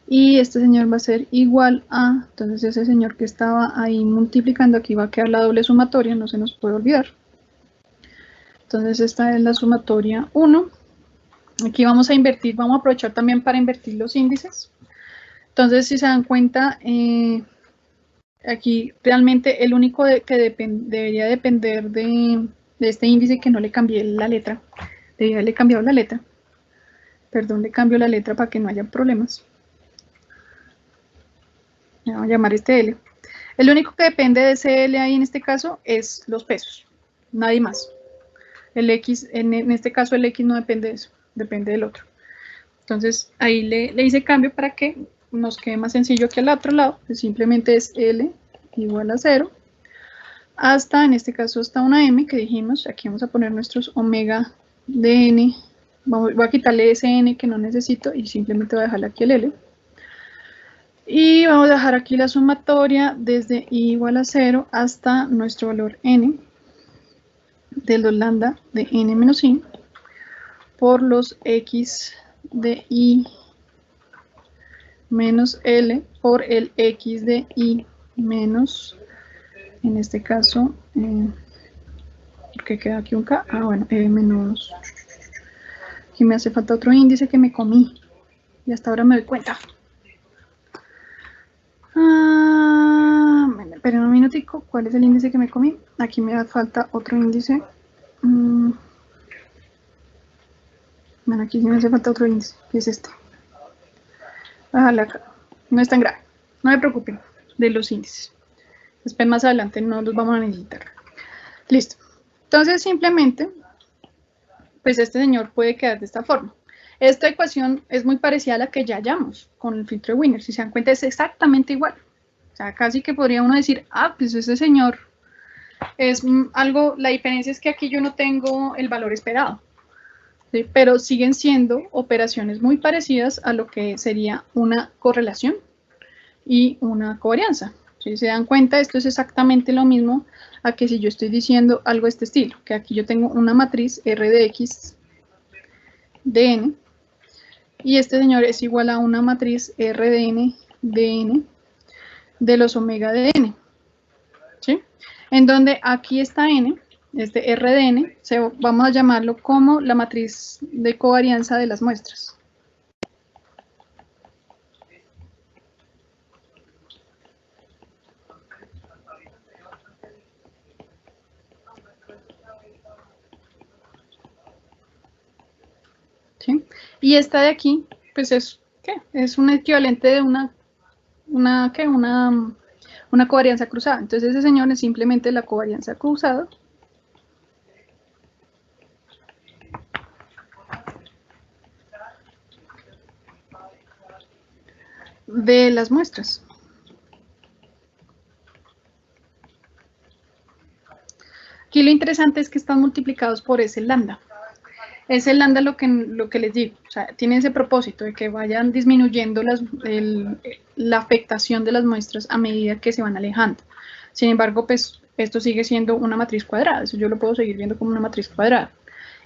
y este señor va a ser igual a, entonces ese señor que estaba ahí multiplicando, aquí va a quedar la doble sumatoria, no se nos puede olvidar. Entonces esta es la sumatoria 1. Aquí vamos a invertir, vamos a aprovechar también para invertir los índices. Entonces si se dan cuenta, aquí realmente el único que debería depender de este índice, que no le cambié la letra, debería haberle cambiado la letra. Perdón, le cambio la letra para que no haya problemas. Vamos a llamar este L. El único que depende de ese L ahí en este caso es los pesos, nadie más. El X, en este caso el X no depende de eso, depende del otro. Entonces ahí le hice cambio para que nos quede más sencillo que al otro lado, que simplemente es L igual a 0, hasta, en este caso hasta una M que dijimos, aquí vamos a poner nuestros omega de n, voy a quitarle ese n que no necesito y simplemente voy a dejarle aquí el L. Y vamos a dejar aquí la sumatoria desde i igual a 0 hasta nuestro valor n de los lambda de n menos i por los x de i menos L por el x de i menos, en este caso, ¿qué queda aquí un K? Ah, bueno, menos, aquí me hace falta otro índice que me comí y hasta ahora me doy cuenta. Pero un minutico, ¿cuál es el índice que me comí? Aquí me da falta otro índice. Bueno, aquí sí me hace falta otro índice, que es este. No es tan grave, no me preocupen de los índices. Después más adelante no los vamos a necesitar. Listo. Entonces simplemente, pues este señor puede quedar de esta forma. Esta ecuación es muy parecida a la que ya hallamos con el filtro de Wiener. Si se dan cuenta es exactamente igual. O sea, casi que podría uno decir, ah, pues este señor es algo, la diferencia es que aquí yo no tengo el valor esperado. ¿Sí? Pero siguen siendo operaciones muy parecidas a lo que sería una correlación y una covarianza. Si se dan cuenta, esto es exactamente lo mismo a que si yo estoy diciendo algo de este estilo, que aquí yo tengo una matriz R de X de N, y este señor es igual a una matriz R de N de los omega de N, ¿sí? En donde aquí está N, este R de N, vamos a llamarlo como la matriz de covarianza de las muestras. ¿Sí? Y esta de aquí, pues es, ¿qué? Es un equivalente de una covarianza cruzada. Entonces ese señor es simplemente la covarianza cruzada de las muestras. Aquí lo interesante es que están multiplicados por ese lambda. Es el lambda lo que les digo, o sea, tiene ese propósito de que vayan disminuyendo la afectación de las muestras a medida que se van alejando. Sin embargo, pues esto sigue siendo una matriz cuadrada, eso yo lo puedo seguir viendo como una matriz cuadrada.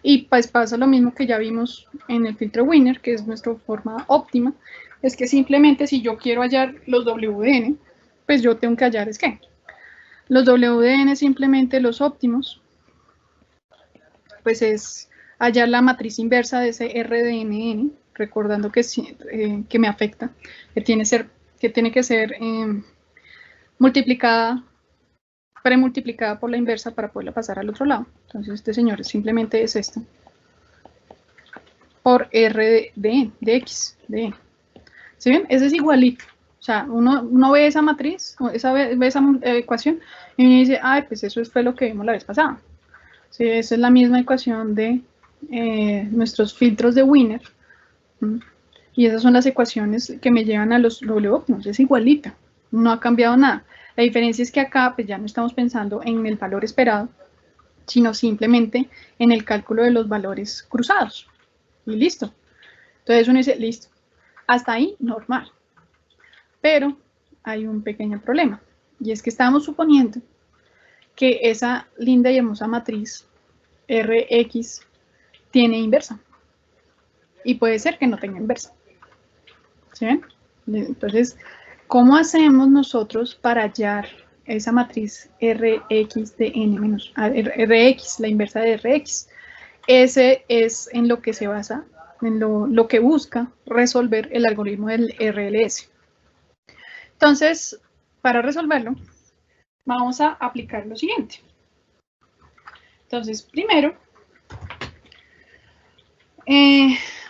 Y pues pasa lo mismo que ya vimos en el filtro Wiener, que es nuestra forma óptima, es que simplemente si yo quiero hallar los W de n, pues yo tengo que hallar es que los W de n simplemente los óptimos, pues es hallar la matriz inversa de ese R de n, recordando que me afecta, que tiene que ser premultiplicada por la inversa para poderla pasar al otro lado. Entonces este señor simplemente es esto, por R de X, de N. ¿Sí ven? Ese es igualito. O sea, uno ve esa matriz, ve esa ecuación, y uno dice, ay, pues eso fue lo que vimos la vez pasada. Sí, esa es la misma ecuación de nuestros filtros de Wiener. Y esas son las ecuaciones que me llevan a los W óptimos. Es igualita, no ha cambiado nada. La diferencia es que acá pues ya no estamos pensando en el valor esperado, sino simplemente en el cálculo de los valores cruzados. Y listo. Entonces uno dice, listo. Hasta ahí, normal. Pero hay un pequeño problema. Y es que estamos suponiendo que esa linda y hermosa matriz Rx tiene inversa. Y puede ser que no tenga inversa. ¿Sí ven? Entonces, ¿cómo hacemos nosotros para hallar esa matriz Rx de n menos Rx, la inversa de Rx? Ese es en lo que se basa, en lo que busca resolver el algoritmo del RLS. Entonces, para resolverlo, vamos a aplicar lo siguiente. Entonces, primero,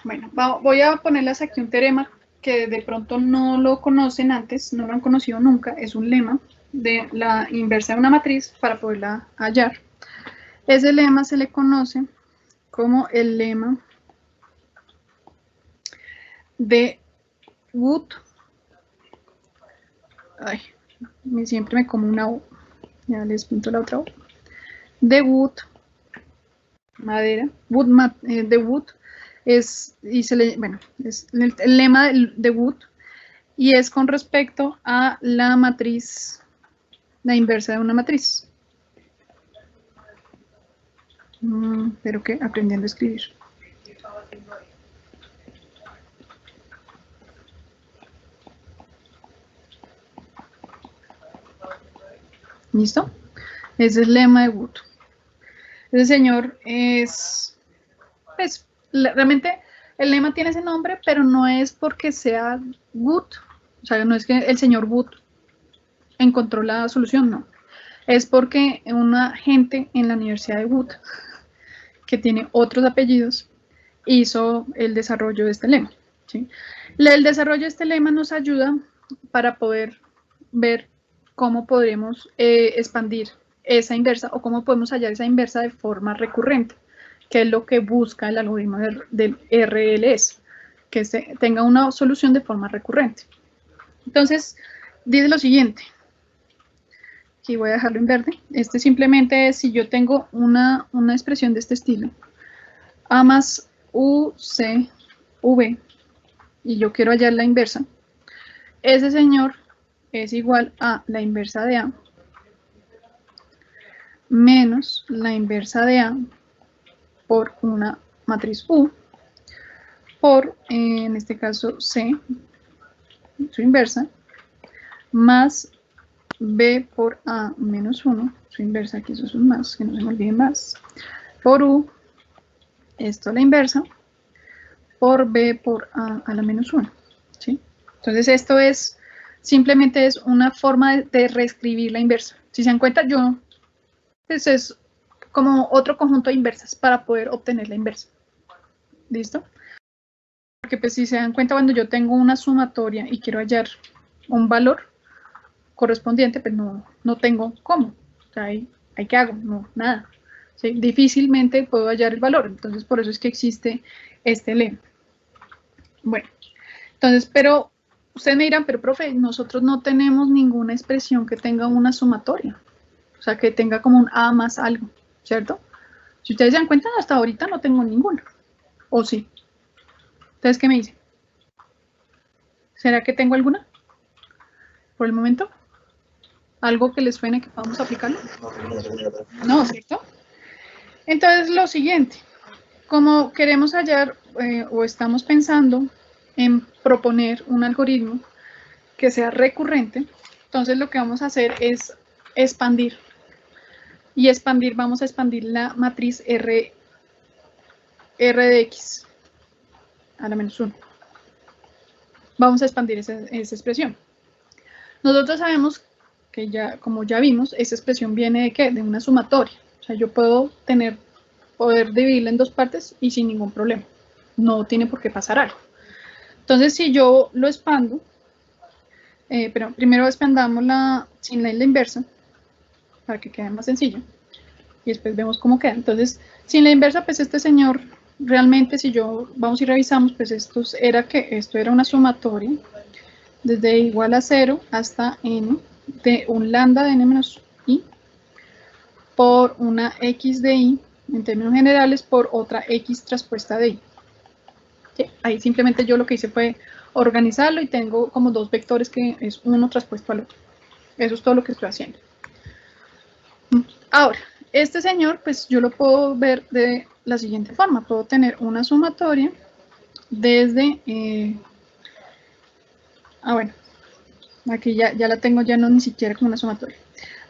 bueno, voy a ponerles aquí un teorema que de pronto no lo conocen antes, no lo han conocido nunca, es un lema de la inversa de una matriz para poderla hallar. Ese lema se le conoce como el lema de Wood. Ay, siempre me como una U. Ya les pinto la otra U. De Wood madera, de Wood, es el lema de Wood, y es con respecto a la matriz, la inversa de una matriz. ¿Pero qué? Aprendiendo a escribir. ¿Listo? Ese es el lema de Wood. Ese señor es, pues, realmente el lema tiene ese nombre, pero no es porque sea Wood, o sea, no es que el señor Wood encontró la solución, no. Es porque una gente en la Universidad de Wood, que tiene otros apellidos, hizo el desarrollo de este lema, ¿sí? El desarrollo de este lema nos ayuda para poder ver cómo podremos expandir esa inversa o cómo podemos hallar esa inversa de forma recurrente, que es lo que busca el algoritmo del RLS, que tenga una solución de forma recurrente. Entonces, dice lo siguiente. Aquí voy a dejarlo en verde. Este simplemente es si yo tengo una expresión de este estilo. A más U, C, V, y yo quiero hallar la inversa. Ese señor es igual a la inversa de A menos la inversa de A por una matriz U por, en este caso, C, su inversa, más B por A menos 1, su inversa, aquí eso es un más, que no se me olvide más, por U, esto la inversa, por B por A la menos 1, ¿sí? Entonces esto es, simplemente es una forma de reescribir la inversa. Si se dan cuenta, pues es como otro conjunto de inversas para poder obtener la inversa. ¿Listo? Porque pues si se dan cuenta, cuando yo tengo una sumatoria y quiero hallar un valor correspondiente, pues no tengo cómo. O sea, ¿ahí qué hago? No, nada. ¿Sí? Difícilmente puedo hallar el valor. Entonces, por eso es que existe este lema. Bueno, entonces, pero ustedes me dirán, pero profe, nosotros no tenemos ninguna expresión que tenga una sumatoria. O sea, que tenga como un A más algo, ¿cierto? Si ustedes se dan cuenta, hasta ahorita no tengo ninguna. ¿O sí? ¿Ustedes qué me dicen? ¿Será que tengo alguna? Por el momento. ¿Algo que les suene que podamos aplicarlo? No, ¿cierto? Entonces, lo siguiente. Como queremos hallar o estamos pensando en proponer un algoritmo que sea recurrente, entonces lo que vamos a hacer es expandir. Y vamos a expandir la matriz R de X a la menos 1. Vamos a expandir esa expresión. Nosotros sabemos que ya, como ya vimos, esa expresión viene de ¿qué? De una sumatoria. O sea, yo puedo poder dividirla en dos partes y sin ningún problema. No tiene por qué pasar algo. Entonces, si yo lo expando, pero primero expandamos sin la inversa, para que quede más sencillo. Y después vemos cómo queda. Entonces, sin la inversa, pues este señor, realmente, si vamos y revisamos, pues esto era una sumatoria desde igual a 0 hasta n, de un lambda de n menos i, por una x de i, en términos generales, por otra x transpuesta de i. ¿Sí? Ahí simplemente yo lo que hice fue organizarlo y tengo como dos vectores que es uno transpuesto al otro. Eso es todo lo que estoy haciendo. Ahora, este señor, pues yo lo puedo ver de la siguiente forma. Puedo tener una sumatoria desde... bueno, aquí ya la tengo, ya no ni siquiera como una sumatoria.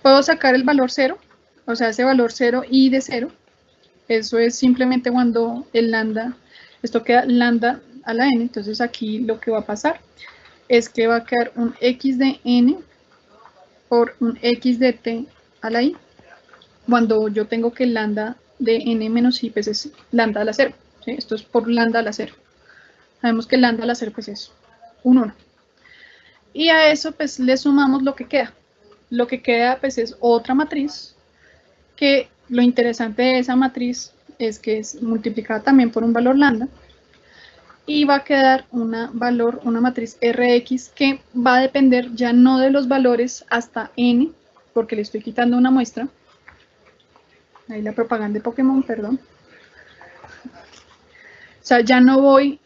Puedo sacar el valor 0, o sea, ese valor 0 y de 0. Eso es simplemente cuando el lambda, esto queda lambda a la n. Entonces aquí lo que va a pasar es que va a quedar un x de n por un x de t a la i. Cuando yo tengo que lambda de n menos i, pues es lambda a la 0. ¿Sí? Esto es por lambda a la 0. Sabemos que lambda a la 0 pues es un 1. Y a eso pues le sumamos lo que queda. Lo que queda pues es otra matriz, que lo interesante de esa matriz es que es multiplicada también por un valor lambda. Y va a quedar una matriz Rx que va a depender ya no de los valores hasta n, porque le estoy quitando una muestra. Ahí la propaganda de Pokémon, perdón. O sea, ya no voy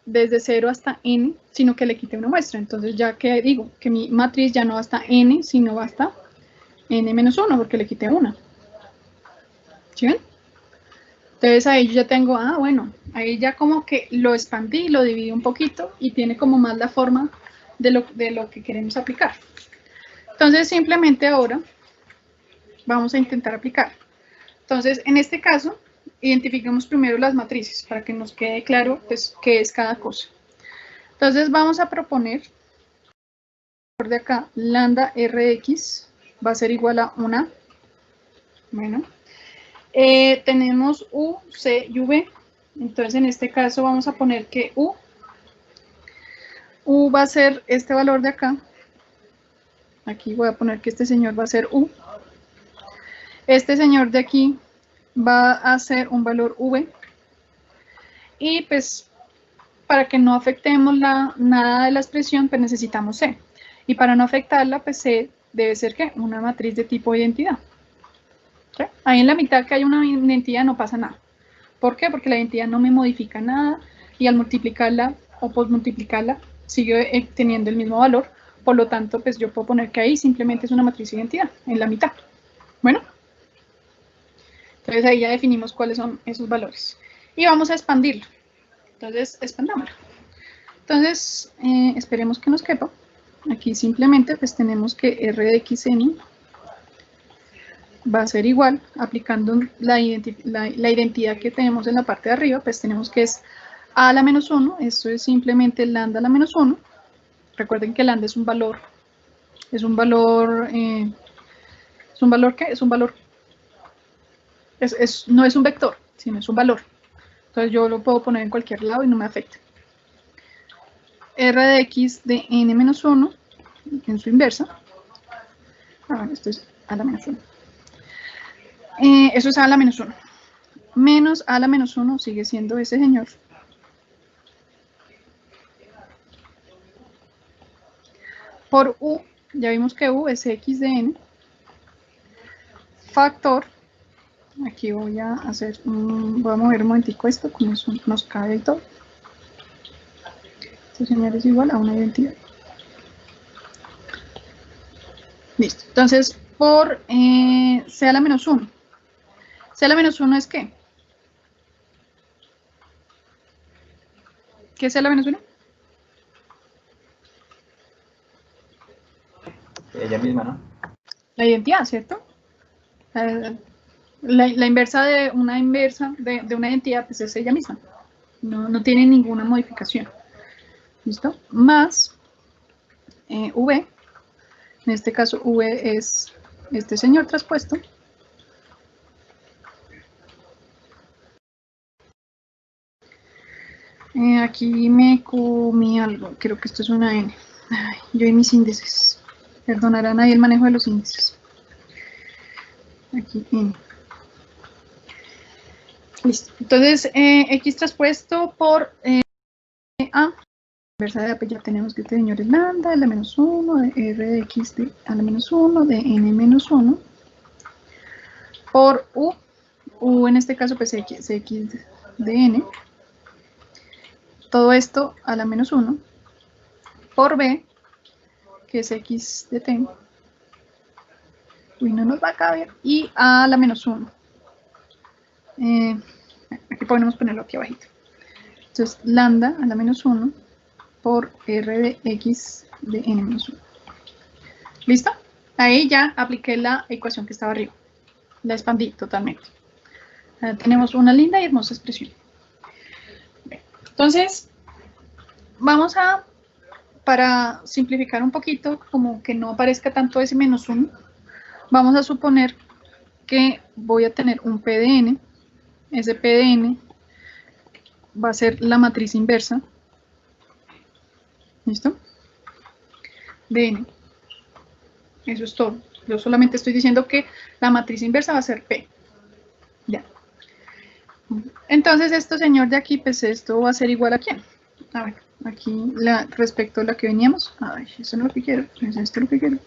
desde 0 hasta n, sino que le quité una muestra. Entonces, ya que digo que mi matriz ya no va hasta n, sino va hasta n menos 1, porque le quité una. ¿Sí ven? Entonces, ahí yo ya tengo, bueno, ahí ya como que lo expandí, lo dividí un poquito y tiene como más la forma de lo que queremos aplicar. Entonces, simplemente ahora vamos a intentar aplicar. Entonces, en este caso, identifiquemos primero las matrices para que nos quede claro pues, qué es cada cosa. Entonces, vamos a proponer, por de acá, lambda Rx va a ser igual a 1. Bueno, tenemos U, C y V. Entonces, en este caso, vamos a poner que U va a ser este valor de acá. Aquí voy a poner que este señor va a ser U. Este señor de aquí va a ser un valor V. Y pues, para que no afectemos nada de la expresión, pues necesitamos C. Y para no afectarla, pues C debe ser ¿qué? Una matriz de tipo identidad. ¿Sí? Ahí en la mitad que hay una identidad no pasa nada. ¿Por qué? Porque la identidad no me modifica nada y al multiplicarla o postmultiplicarla sigue teniendo el mismo valor. Por lo tanto, pues yo puedo poner que ahí simplemente es una matriz de identidad en la mitad. Bueno, entonces ahí ya definimos cuáles son esos valores. Y vamos a expandirlo. Entonces, expandámoslo. Entonces, esperemos que nos quepa. Aquí simplemente pues tenemos que r de xn va a ser igual, aplicando la identidad que tenemos en la parte de arriba, pues tenemos que es a a la menos 1, esto es simplemente lambda a la menos 1. Recuerden que lambda es un valor, ¿qué? Es un valor, no es un vector, sino es un valor. Entonces yo lo puedo poner en cualquier lado y no me afecta. R de x de n menos 1 en su inversa. Esto es a la menos 1. Eso es a la menos 1. Menos a la menos 1 sigue siendo ese señor. Por u, ya vimos que u es x de n. Factor. Aquí voy a hacer, voy a mover un momentico esto, con eso nos cae y todo. Este señor es igual a una identidad. Listo. Entonces, por c a la menos 1. C a la menos 1 es ¿qué? ¿Qué es C a la menos 1? Ella misma, ¿no? La identidad, ¿cierto? La inversa de una identidad pues es ella misma. No tiene ninguna modificación. ¿Listo? Más V. En este caso, V es este señor traspuesto. Aquí me comí algo. Creo que esto es una N. Ay, yo y mis índices. Perdonarán ahí el manejo de los índices. Aquí N. Listo. Entonces, X traspuesto por A. Inversa de A, pues ya tenemos que este señor es lambda, la menos 1, de R de X de a la menos 1, de N menos 1. Por U. U en este caso, pues X de N. Todo esto a la menos 1. Por B, que es X de T. Uy, no nos va a caber. Y a la menos 1. Aquí podemos ponerlo aquí abajito. Entonces, lambda a la menos 1 por R de X de N menos 1. ¿Listo? Ahí ya apliqué la ecuación que estaba arriba. La expandí totalmente. Tenemos una linda y hermosa expresión. Entonces, vamos a, para simplificar un poquito, como que no aparezca tanto ese menos 1, vamos a suponer que voy a tener un P de n. Ese P de n va a ser la matriz inversa. ¿Listo? De n. Eso es todo. Yo solamente estoy diciendo que la matriz inversa va a ser P. Ya. Entonces, esto, señor de aquí, pues esto va a ser igual a ¿quién? A ver, aquí respecto a la que veníamos. Ay, eso no es lo que quiero. Es esto lo que quiero.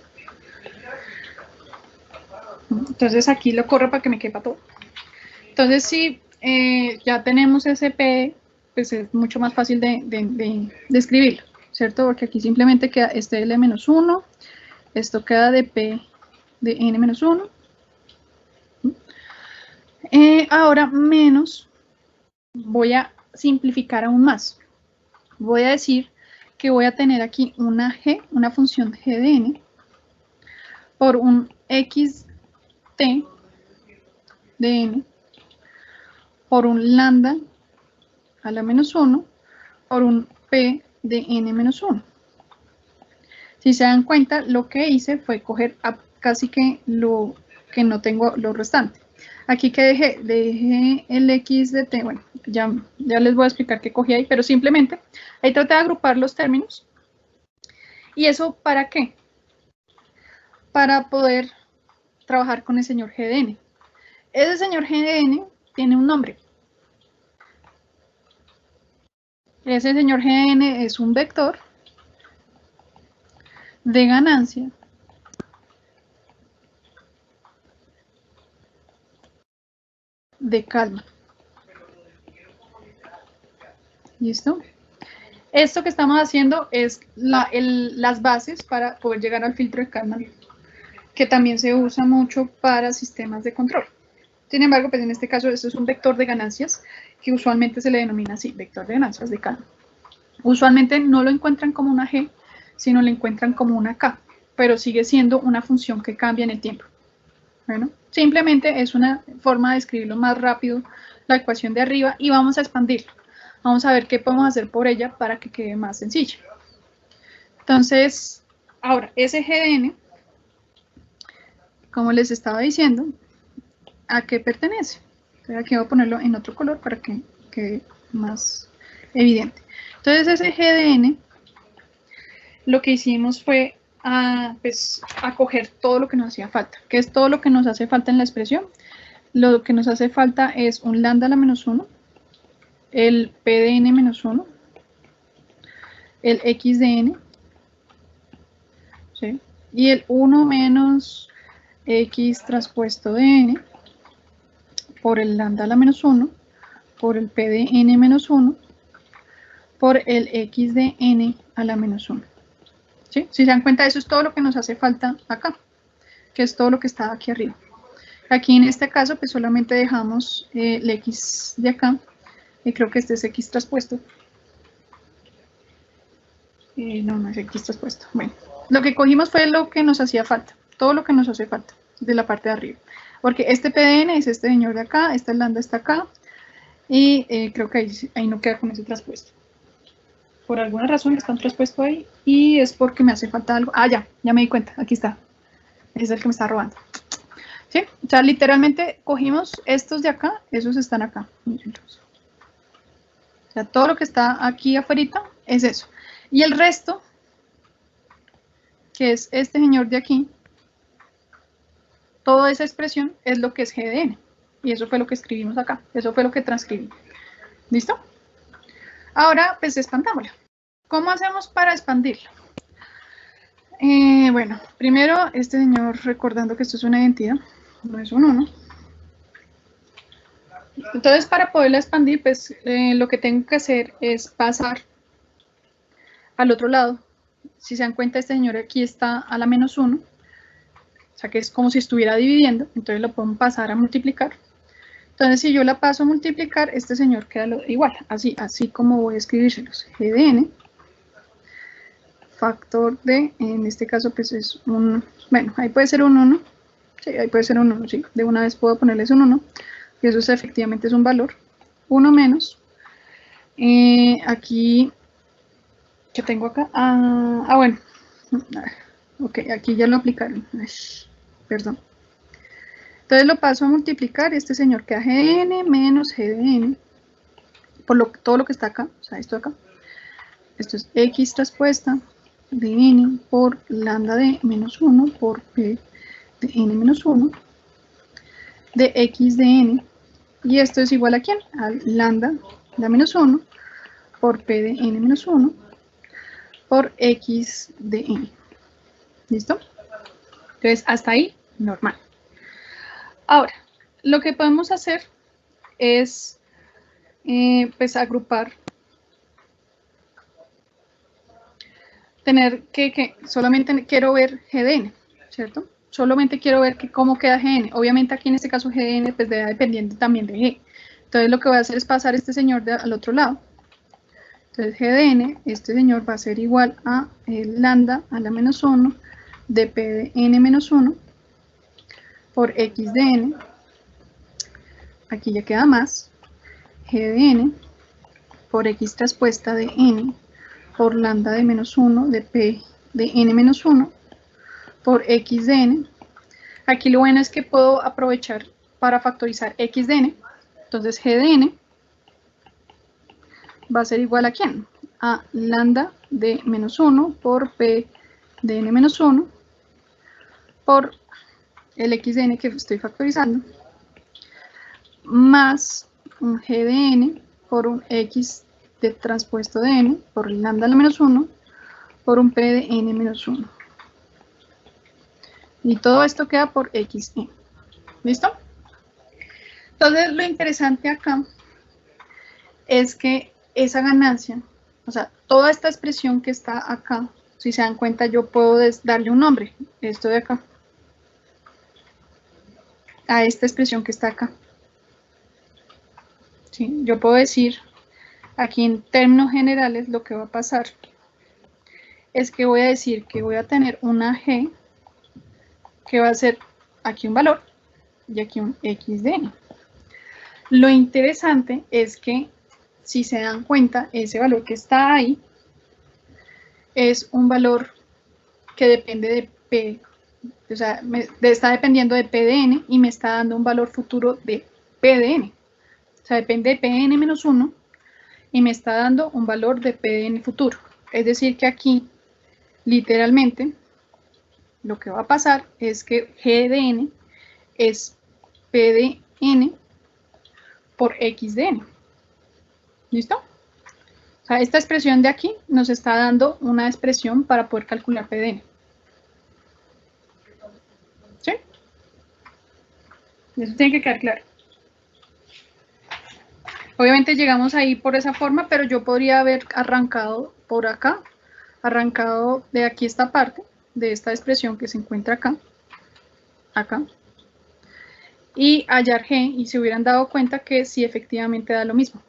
Entonces, aquí lo corro para que me quepa todo. Entonces, si ya tenemos ese P, pues es mucho más fácil de escribirlo, ¿cierto? Porque aquí simplemente queda este L-1, esto queda de P de N-1. Ahora menos, voy a simplificar aún más. Voy a decir que voy a tener aquí una G, una función G de N, por un XT de N, por un lambda a la menos 1, por un P de N menos 1. Si se dan cuenta, lo que hice fue coger casi que lo que no tengo, lo restante. Aquí que dejé el X de T, bueno, ya les voy a explicar qué cogí ahí, pero simplemente ahí traté de agrupar los términos. ¿Y eso para qué? Para poder trabajar con el señor G de N. Ese señor G de N tiene un nombre. Ese señor G de N es un vector de ganancia de calma. ¿Listo? Esto que estamos haciendo es las bases para poder llegar al filtro de Kalman, que también se usa mucho para sistemas de control. Sin embargo, pues en este caso esto es un vector de ganancias que usualmente se le denomina así, vector de ganancias de Kalman. Usualmente no lo encuentran como una G, sino lo encuentran como una K, pero sigue siendo una función que cambia en el tiempo. Bueno, simplemente es una forma de escribirlo más rápido la ecuación de arriba y vamos a expandirlo. Vamos a ver qué podemos hacer por ella para que quede más sencilla. Entonces, ahora, ese G de N, como les estaba diciendo, ¿a qué pertenece? Entonces aquí voy a ponerlo en otro color para que quede más evidente. Entonces ese G de N, lo que hicimos fue a coger todo lo que nos hacía falta. ¿Qué es todo lo que nos hace falta en la expresión? Lo que nos hace falta es un lambda a la menos 1, el P de N menos 1, el X de N, ¿sí? Y el 1 menos X transpuesto de N por el lambda a la menos 1, por el P de N menos 1, por el X de N a la menos 1. ¿Sí? Si se dan cuenta, eso es todo lo que nos hace falta acá, que es todo lo que está aquí arriba. Aquí en este caso, pues solamente dejamos el X de acá, y creo que este es X traspuesto. No es X traspuesto. Bueno, lo que cogimos fue lo que nos hacía falta, todo lo que nos hace falta de la parte de arriba. Porque este PDN es este señor de acá, esta lambda está acá, y creo que ahí no queda con ese traspuesto. Por alguna razón está un traspuesto ahí, y es porque me hace falta algo. Ah, ya me di cuenta, aquí está. Es el que me está robando. ¿Sí? O sea, literalmente cogimos estos de acá, esos están acá. Mírenlos. O sea, todo lo que está aquí afuera es eso. Y el resto, que es este señor de aquí, toda esa expresión es lo que es G de N. Y eso fue lo que escribimos acá. Eso fue lo que transcribí. ¿Listo? Ahora, pues expandámosla. ¿Cómo hacemos para expandirla? Bueno, primero, este señor, recordando que esto es una identidad, no es un 1. Entonces, para poderla expandir, pues lo que tengo que hacer es pasar al otro lado. Si se dan cuenta, este señor aquí está a la menos 1. O sea, que es como si estuviera dividiendo. Entonces, lo podemos pasar a multiplicar. Entonces, si yo la paso a multiplicar, este señor queda igual. Así como voy a escribírselos. G de N. Factor de, en este caso, pues es un... Bueno, ahí puede ser un 1. Sí, ahí puede ser un 1. Sí, de una vez puedo ponerles un 1. Y eso efectivamente es un valor. 1 menos. Aquí... ¿Qué tengo acá? Bueno. Ok, aquí ya lo aplicaron. Ay, perdón. Entonces lo paso a multiplicar. Este señor queda Gn menos G de N. Por todo lo que está acá. O sea, esto acá. Esto es X traspuesta de N por lambda de menos 1 por P de N menos 1 de X de N. Y esto es igual a ¿quién? Al lambda de menos 1 por P de N menos 1 por X de N. ¿Listo? Entonces, hasta ahí, normal. Ahora, lo que podemos hacer es pues agrupar, tener que solamente quiero ver GDN, ¿cierto? Solamente quiero ver cómo queda GN. Obviamente aquí en este caso GN pues debe dependiente también de G. Entonces lo que voy a hacer es pasar este señor al otro lado. Entonces GDN, este señor va a ser igual a el lambda a la menos 1 de P de N menos 1 por X de N. Aquí ya queda más. G de N por X traspuesta de N por lambda de menos 1 de P de N menos 1 por X de N. Aquí lo bueno es que puedo aprovechar para factorizar X de N. Entonces G de N va a ser igual a ¿quién? A lambda de menos 1 por P de N menos 1 por el X de N que estoy factorizando, más un G de N por un X de transpuesto de N por lambda a la menos 1 por un P de N menos 1. Y todo esto queda por XN. ¿Listo? Entonces, lo interesante acá es que esa ganancia, o sea, toda esta expresión que está acá, si se dan cuenta, yo puedo darle un nombre, esto de acá, a esta expresión que está acá. ¿Sí? Yo puedo decir, aquí en términos generales, lo que va a pasar es que voy a decir que voy a tener una G que va a ser aquí un valor y aquí un X de N. Lo interesante es que, si se dan cuenta, ese valor que está ahí es un valor que depende de P, o sea, está dependiendo de P de N y me está dando un valor futuro de P de N. O sea, depende de P de N menos 1 y me está dando un valor de P de N futuro. Es decir, que aquí, literalmente, lo que va a pasar es que G de N es P de N por X de N. ¿Listo? O sea, esta expresión de aquí nos está dando una expresión para poder calcular P de N. ¿Sí? Eso tiene que quedar claro. Obviamente llegamos ahí por esa forma, pero yo podría haber arrancado por acá, arrancado de aquí esta parte, de esta expresión que se encuentra acá, y hallar G, y se hubieran dado cuenta que sí efectivamente da lo mismo.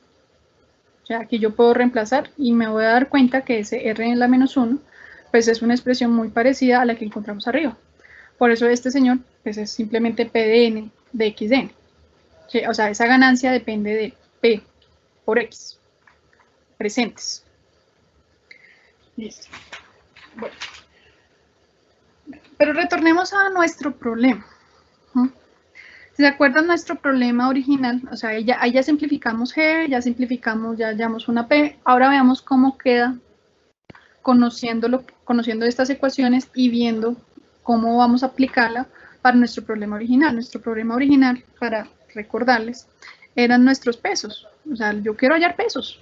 O sea, aquí yo puedo reemplazar y me voy a dar cuenta que ese R en la menos 1, pues es una expresión muy parecida a la que encontramos arriba. Por eso este señor, pues es simplemente P de N de X de N. ¿Sí? O sea, esa ganancia depende de P por X, presentes. Listo. Bueno. Pero retornemos a nuestro problema. Si se acuerdan nuestro problema original, o sea, ahí ya simplificamos G, ya simplificamos, ya hallamos una P. Ahora veamos cómo queda conociendo estas ecuaciones y viendo cómo vamos a aplicarla para nuestro problema original. Nuestro problema original, para recordarles, eran nuestros pesos. O sea, yo quiero hallar pesos.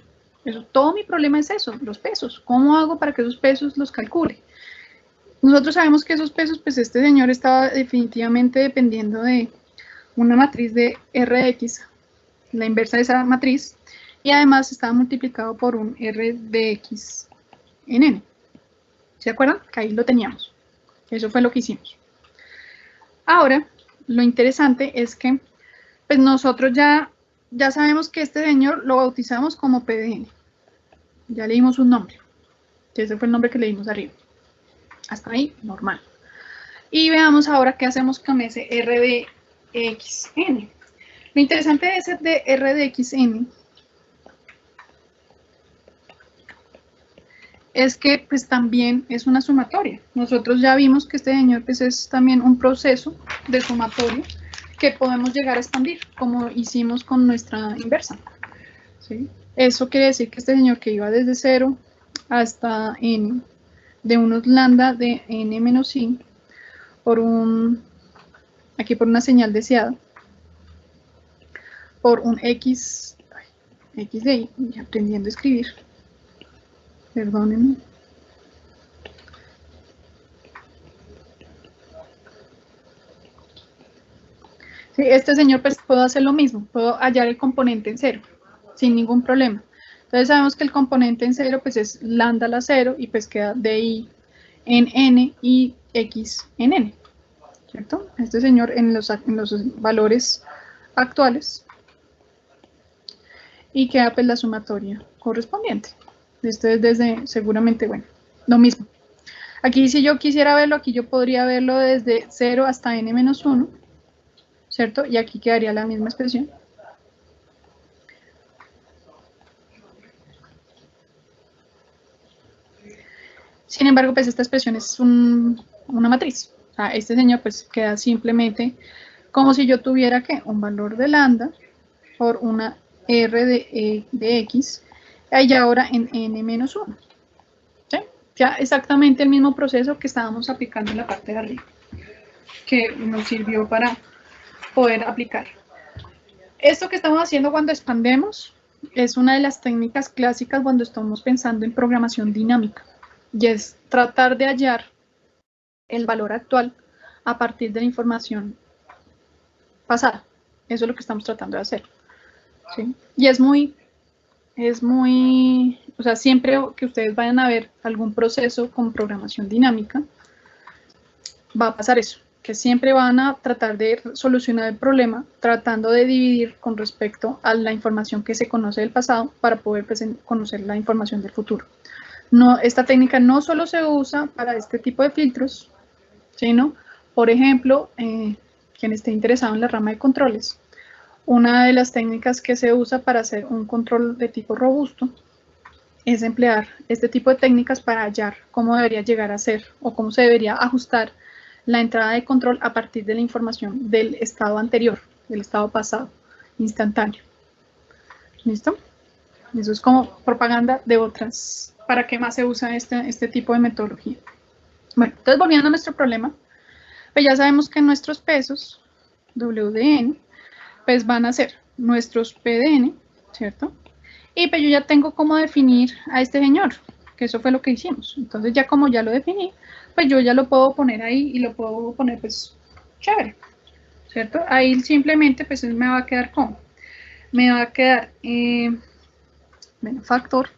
Todo mi problema es eso, los pesos. ¿Cómo hago para que esos pesos los calcule? Nosotros sabemos que esos pesos, pues este señor estaba definitivamente dependiendo de una matriz de Rx, la inversa de esa matriz, y además estaba multiplicado por un R de X en N. ¿Se acuerdan? Que ahí lo teníamos. Eso fue lo que hicimos. Ahora, lo interesante es que pues nosotros ya sabemos que este señor lo bautizamos como P de N. Ya le dimos un nombre. Ese fue el nombre que le dimos arriba. Hasta ahí, normal. Y veamos ahora qué hacemos con ese R de XN. Lo interesante de ese de R de XN es que pues también es una sumatoria. Nosotros ya vimos que este señor pues es también un proceso de sumatoria que podemos llegar a expandir, como hicimos con nuestra inversa. ¿Sí? Eso quiere decir que este señor que iba desde 0 hasta n, de unos lambda de n menos i, aquí por una señal deseada, por un x de i, aprendiendo a escribir, perdónenme, Sí, este señor, pues puedo hacer lo mismo, puedo hallar el componente en 0, sin ningún problema. Entonces sabemos que el componente en 0, pues es lambda a la 0, y pues queda di en n y x en n, ¿cierto? Este señor en los valores actuales, y queda pues la sumatoria correspondiente. Esto es desde, seguramente, bueno, lo mismo. Aquí si yo quisiera verlo, aquí yo podría verlo desde 0 hasta n-1, ¿cierto? Y aquí quedaría la misma expresión. Sin embargo, pues esta expresión es una matriz. O sea, este señor pues queda simplemente como si yo tuviera que un valor de lambda por una r de x, y ahora en n-1. ¿Sí? Ya exactamente el mismo proceso que estábamos aplicando en la parte de arriba, que nos sirvió para poder aplicar. Esto que estamos haciendo cuando expandemos es una de las técnicas clásicas cuando estamos pensando en programación dinámica, y es tratar de hallar el valor actual a partir de la información pasada. Eso es lo que estamos tratando de hacer. ¿Sí? Y es muy, o sea, siempre que ustedes vayan a ver algún proceso con programación dinámica, va a pasar eso, que siempre van a tratar de solucionar el problema tratando de dividir con respecto a la información que se conoce del pasado para poder conocer la información del futuro. No, esta técnica no solo se usa para este tipo de filtros, sino, por ejemplo, quien esté interesado en la rama de controles, una de las técnicas que se usa para hacer un control de tipo robusto es emplear este tipo de técnicas para hallar cómo debería llegar a ser o cómo se debería ajustar la entrada de control a partir de la información del estado anterior, del estado pasado, instantáneo. ¿Listo? Eso es como propaganda de otras. ¿Para qué más se usa este tipo de metodología? Bueno, entonces volviendo a nuestro problema, pues ya sabemos que nuestros pesos, W de n, pues van a ser nuestros P de n, ¿cierto? Y pues yo ya tengo cómo definir a este señor, que eso fue lo que hicimos. Entonces ya como ya lo definí, pues yo ya lo puedo poner ahí y lo puedo poner pues chévere, ¿cierto? Ahí simplemente pues me va a quedar como, me va a quedar factor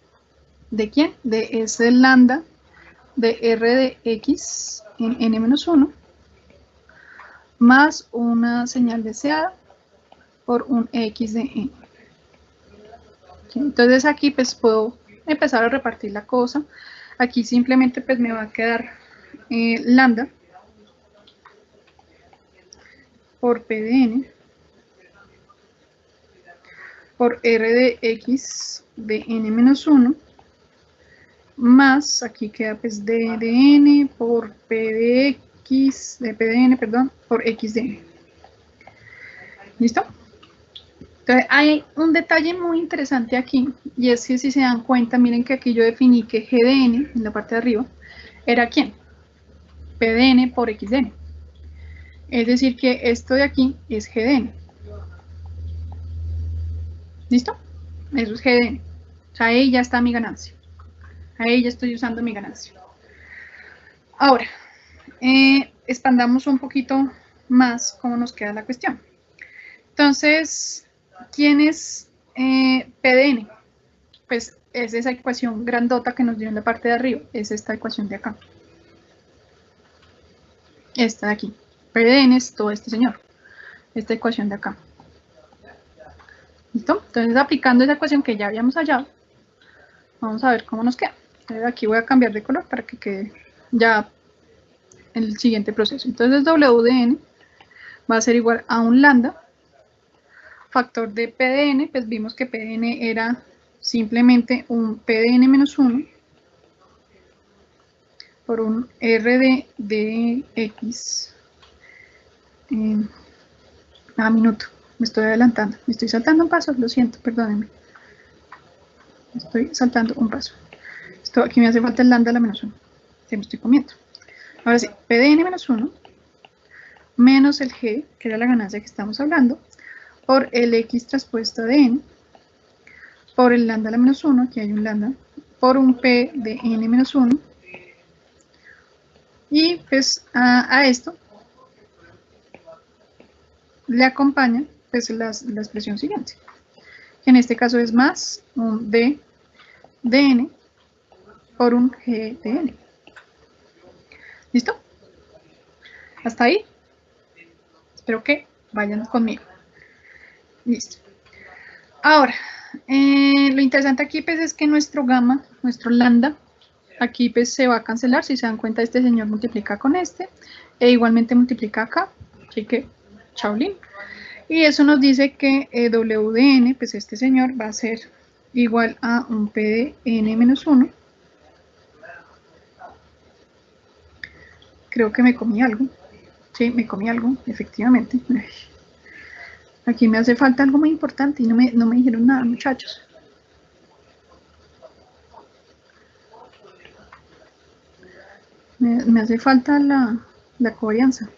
de quién, de ese lambda de r de x en n-1 más una señal deseada por un x de n. Entonces aquí pues puedo empezar a repartir la cosa. Aquí simplemente pues me va a quedar lambda por p de n por r de x de n-1 más, aquí queda pues d de n por p de x, de p de n, perdón, por x de n. ¿Listo? Entonces hay un detalle muy interesante aquí, y es que si se dan cuenta, miren que aquí yo definí que g de n, en la parte de arriba, era ¿quién? P de n por x de n. Es decir que esto de aquí es g de n. ¿Listo? Eso es g de n. O sea, ahí ya está mi ganancia. Ahí ya estoy usando mi ganancia. Ahora, expandamos un poquito más cómo nos queda la cuestión. Entonces, ¿quién es P de n? Pues es esa ecuación grandota que nos dio en la parte de arriba. Es esta ecuación de acá. Esta de aquí. P de n es todo este señor. Esta ecuación de acá. ¿Listo? Entonces, aplicando esa ecuación que ya habíamos hallado, vamos a ver cómo nos queda. Entonces, aquí voy a cambiar de color para que quede ya el siguiente proceso. Entonces, W de n va a ser igual a un lambda factor de P de n, pues vimos que P de n era simplemente un P de n menos 1 por un R de x minuto. Me estoy adelantando, me estoy saltando un paso, lo siento, perdónenme. Estoy saltando un paso. Esto aquí me hace falta el lambda a la menos 1. Se me estoy comiendo. Ahora sí, P de n menos 1 menos el g, que era la ganancia que estamos hablando, por el x transpuesta de n, por el lambda a la menos 1, aquí hay un lambda, por un p de n menos 1, y pues a esto le acompaña pues la expresión siguiente, que en este caso es más un D de N por un G de N. ¿Listo? ¿Hasta ahí? Espero que vayan conmigo. Listo. Ahora, lo interesante aquí pues es que nuestro gamma, nuestro lambda, aquí pues se va a cancelar. Si se dan cuenta, este señor multiplica con este e igualmente multiplica acá. Así que, chaolín. Y eso nos dice que W de N, pues este señor va a ser igual a un P de N menos 1. Creo que me comí algo. Sí, me comí algo, efectivamente. Aquí me hace falta algo muy importante y no me dijeron nada, muchachos. Me hace falta la covarianza.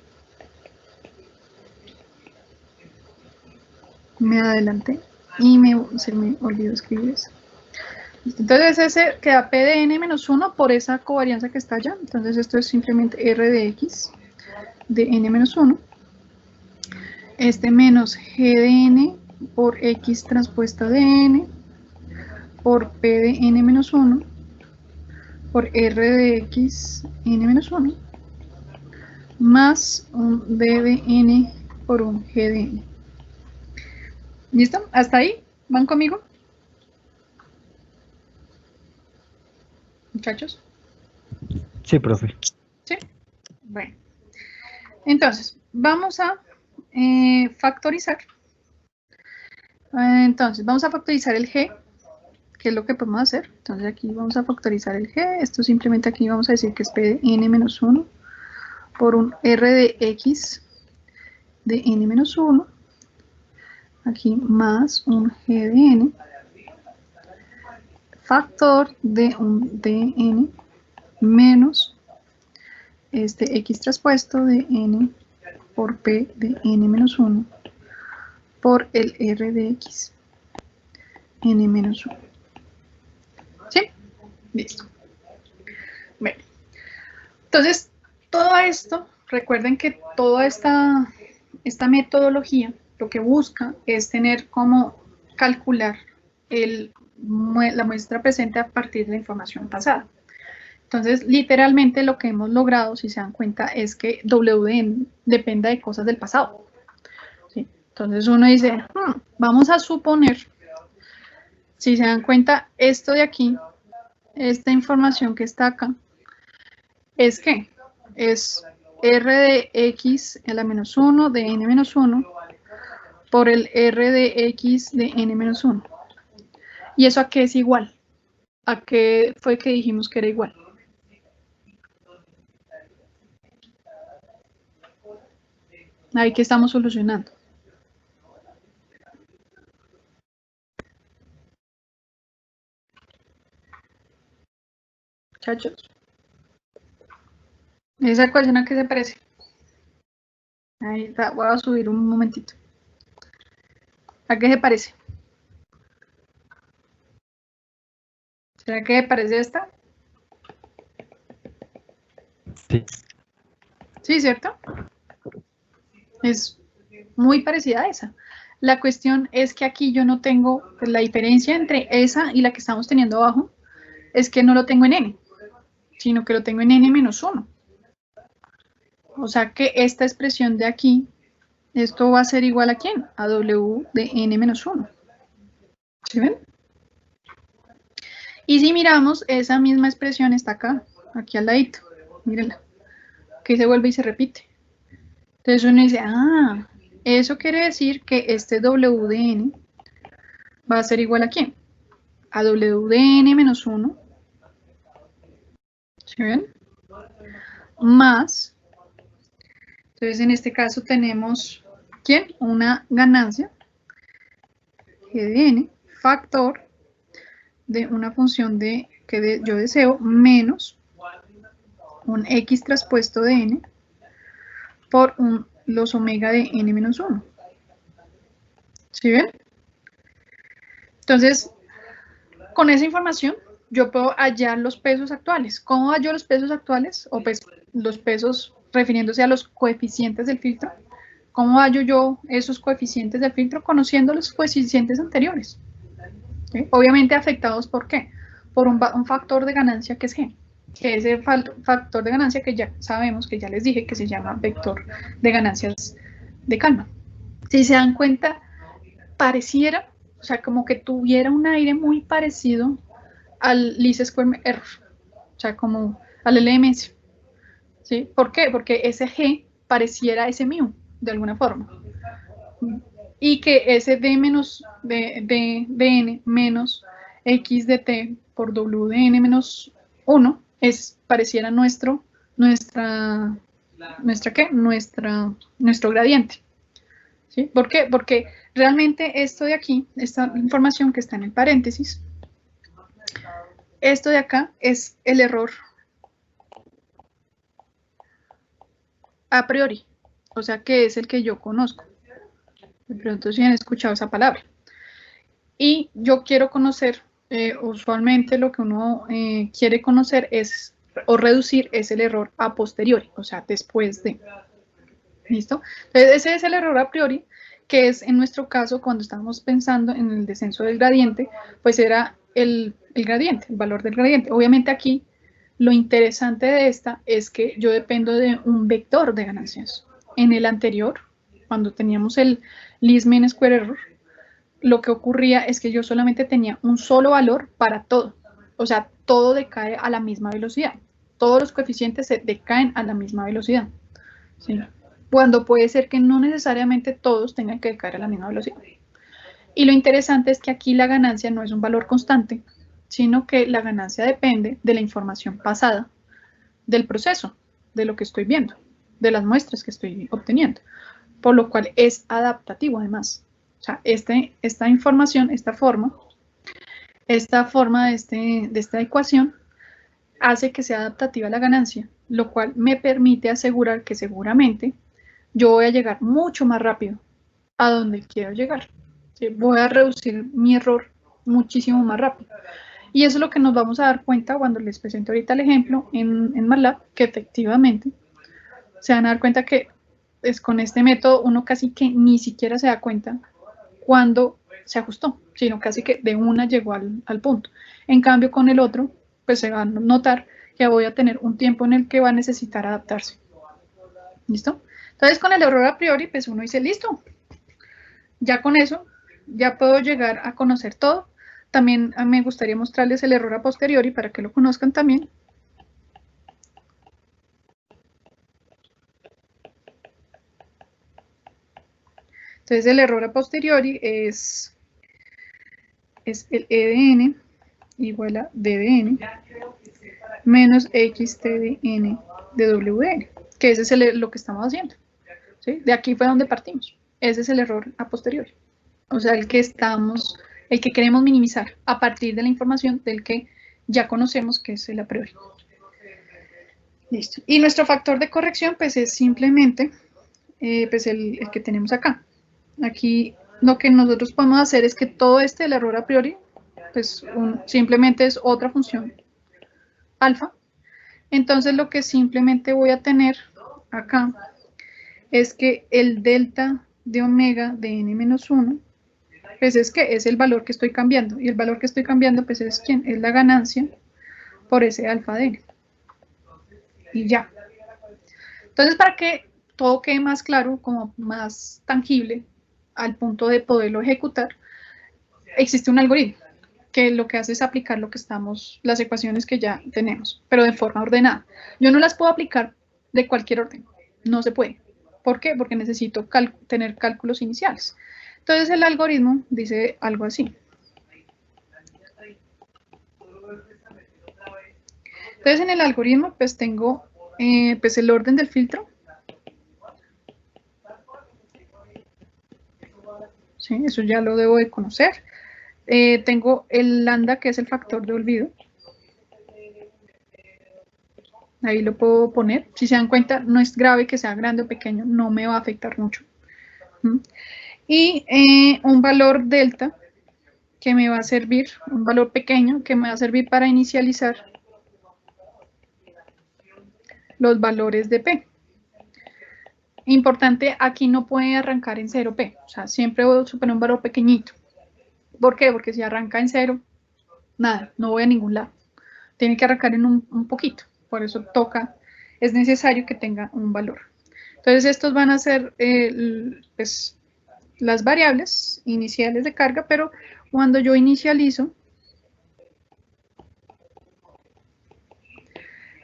Me adelanté y se me olvidó escribir eso. Entonces ese queda P de N menos 1 por esa covarianza que está allá. Entonces esto es simplemente R de X de N menos 1. Este menos G de N por X transpuesta de N por P de N menos 1 por R de X N menos 1 más un D de N por un G de N. ¿Listo? ¿Hasta ahí? ¿Van conmigo? Muchachos. Sí, profe. ¿Sí? Bueno. Entonces, vamos a factorizar. Entonces, vamos a factorizar el G, que es lo que podemos hacer. Entonces, aquí vamos a factorizar el G. Esto simplemente aquí vamos a decir que es P de N menos 1 por un R de X de N menos 1. Aquí más un G de N. Factor de un dn menos este x traspuesto de n por p de n menos 1 por el r de x n menos 1. ¿Sí? Listo. Bueno. Entonces, todo esto, recuerden que toda esta metodología lo que busca es tener como calcular la muestra presente a partir de la información pasada. Entonces, literalmente lo que hemos logrado, si se dan cuenta, es que WN dependa de cosas del pasado. ¿Sí? Entonces uno dice, vamos a suponer, si se dan cuenta, esto de aquí, esta información que está acá, es que es R de X a la menos 1 de N menos 1 por el R de X de N menos 1. ¿Y eso a qué es igual? ¿A qué fue que dijimos que era igual? Ahí que estamos solucionando. Muchachos. ¿Esa ecuación a qué se parece? Ahí está, voy a subir un momentito. ¿A qué se parece? ¿Será que parece esta? Sí. Sí, ¿cierto? Es muy parecida a esa. La cuestión es que aquí yo no tengo, pues, la diferencia entre esa y la que estamos teniendo abajo, es que no lo tengo en n, sino que lo tengo en n menos 1. O sea que esta expresión de aquí, esto va a ser igual a ¿quién? A w de n menos 1. ¿Sí ven? Y si miramos, esa misma expresión está acá, aquí al ladito. Mírenla. Que se vuelve y se repite. Entonces uno dice, eso quiere decir que este w de n va a ser igual a ¿quién? A w de n menos 1. ¿Sí ven? Más, entonces en este caso tenemos, ¿quién? Una ganancia, g de n, factor de una función que yo deseo, menos un x traspuesto de n por los omega de n menos 1. ¿Sí ven? Entonces, con esa información, yo puedo hallar los pesos actuales. ¿Cómo hallo los pesos actuales? O pues los pesos refiriéndose a los coeficientes del filtro. ¿Cómo hallo yo esos coeficientes del filtro? Conociendo los coeficientes anteriores. ¿Sí? Obviamente afectados ¿por qué? Por un factor de ganancia que es G, que es el factor de ganancia que ya sabemos, que ya les dije, que se llama vector de ganancias de calma. Si se dan cuenta, pareciera, o sea, como que tuviera un aire muy parecido al least square error, o sea, como al LMS. ¿Sí? ¿Por qué? Porque ese G pareciera ese mu, de alguna forma. Y que ese D menos dn menos X de T por W de N menos 1 pareciera nuestro gradiente. ¿Sí? ¿Por qué? Porque realmente esto de aquí, esta información que está en el paréntesis, esto de acá es el error a priori, o sea que es el que yo conozco. De pronto si han escuchado esa palabra. Y yo quiero conocer, usualmente lo que uno quiere conocer es, o reducir, es el error a posteriori, o sea, después de. ¿Listo? Entonces ese es el error a priori, que es en nuestro caso cuando estábamos pensando en el descenso del gradiente, pues era el gradiente, el valor del gradiente. Obviamente aquí lo interesante de esta es que yo dependo de un vector de ganancias. En el anterior, cuando teníamos el least mean square error, lo que ocurría es que yo solamente tenía un solo valor para todo. O sea, todo decae a la misma velocidad. Todos los coeficientes se decaen a la misma velocidad. ¿Sí? Cuando puede ser que no necesariamente todos tengan que decaer a la misma velocidad. Y lo interesante es que aquí la ganancia no es un valor constante, sino que la ganancia depende de la información pasada, del proceso, de lo que estoy viendo, de las muestras que estoy obteniendo, por lo cual es adaptativo además. O sea, esta información, esta forma de esta ecuación hace que sea adaptativa a la ganancia, lo cual me permite asegurar que seguramente yo voy a llegar mucho más rápido a donde quiero llegar. ¿Sí? Voy a reducir mi error muchísimo más rápido. Y eso es lo que nos vamos a dar cuenta cuando les presento ahorita el ejemplo en MATLAB, que efectivamente se van a dar cuenta que es con este método uno casi que ni siquiera se da cuenta cuando se ajustó, sino casi que de una llegó al punto. En cambio, con el otro, pues se va a notar que voy a tener un tiempo en el que va a necesitar adaptarse. ¿Listo? Entonces, con el error a priori, pues uno dice, listo. Ya con eso, ya puedo llegar a conocer todo. También me gustaría mostrarles el error a posteriori para que lo conozcan también. Entonces, el error a posteriori es el EDN igual a DDN menos XTDN de WN, que ese es lo que estamos haciendo. ¿Sí? De aquí fue donde partimos. Ese es el error a posteriori. O sea, el que queremos minimizar a partir de la información del que ya conocemos que es el a priori. Listo. Y nuestro factor de corrección, pues es simplemente pues el que tenemos acá. Aquí lo que nosotros podemos hacer es que todo el error a priori, pues simplemente es otra función alfa. Entonces lo que simplemente voy a tener acá es que el delta de omega de n-1, pues es que es el valor que estoy cambiando. Y el valor que estoy cambiando, pues es ¿quién? Es la ganancia por ese alfa de n. Y ya. Entonces, para que todo quede más claro, como más tangible, al punto de poderlo ejecutar, existe un algoritmo que lo que hace es aplicar las ecuaciones que ya tenemos, pero de forma ordenada. Yo no las puedo aplicar de cualquier orden, no se puede. ¿Por qué? Porque necesito tener cálculos iniciales. Entonces el algoritmo dice algo así. Entonces en el algoritmo pues tengo pues el orden del filtro. ¿Sí? Eso ya lo debo de conocer. Tengo el lambda, que es el factor de olvido. Ahí lo puedo poner. Si se dan cuenta, no es grave que sea grande o pequeño, no me va a afectar mucho. Y un valor delta, que me va a servir, un valor pequeño, que me va a servir para inicializar los valores de P. Importante, aquí no puede arrancar en 0p, o sea, siempre voy a suponer un valor pequeñito. ¿Por qué? Porque si arranca en 0, nada, no voy a ningún lado. Tiene que arrancar en un poquito, por eso toca, es necesario que tenga un valor. Entonces estos van a ser pues, las variables iniciales de carga, pero cuando yo inicializo,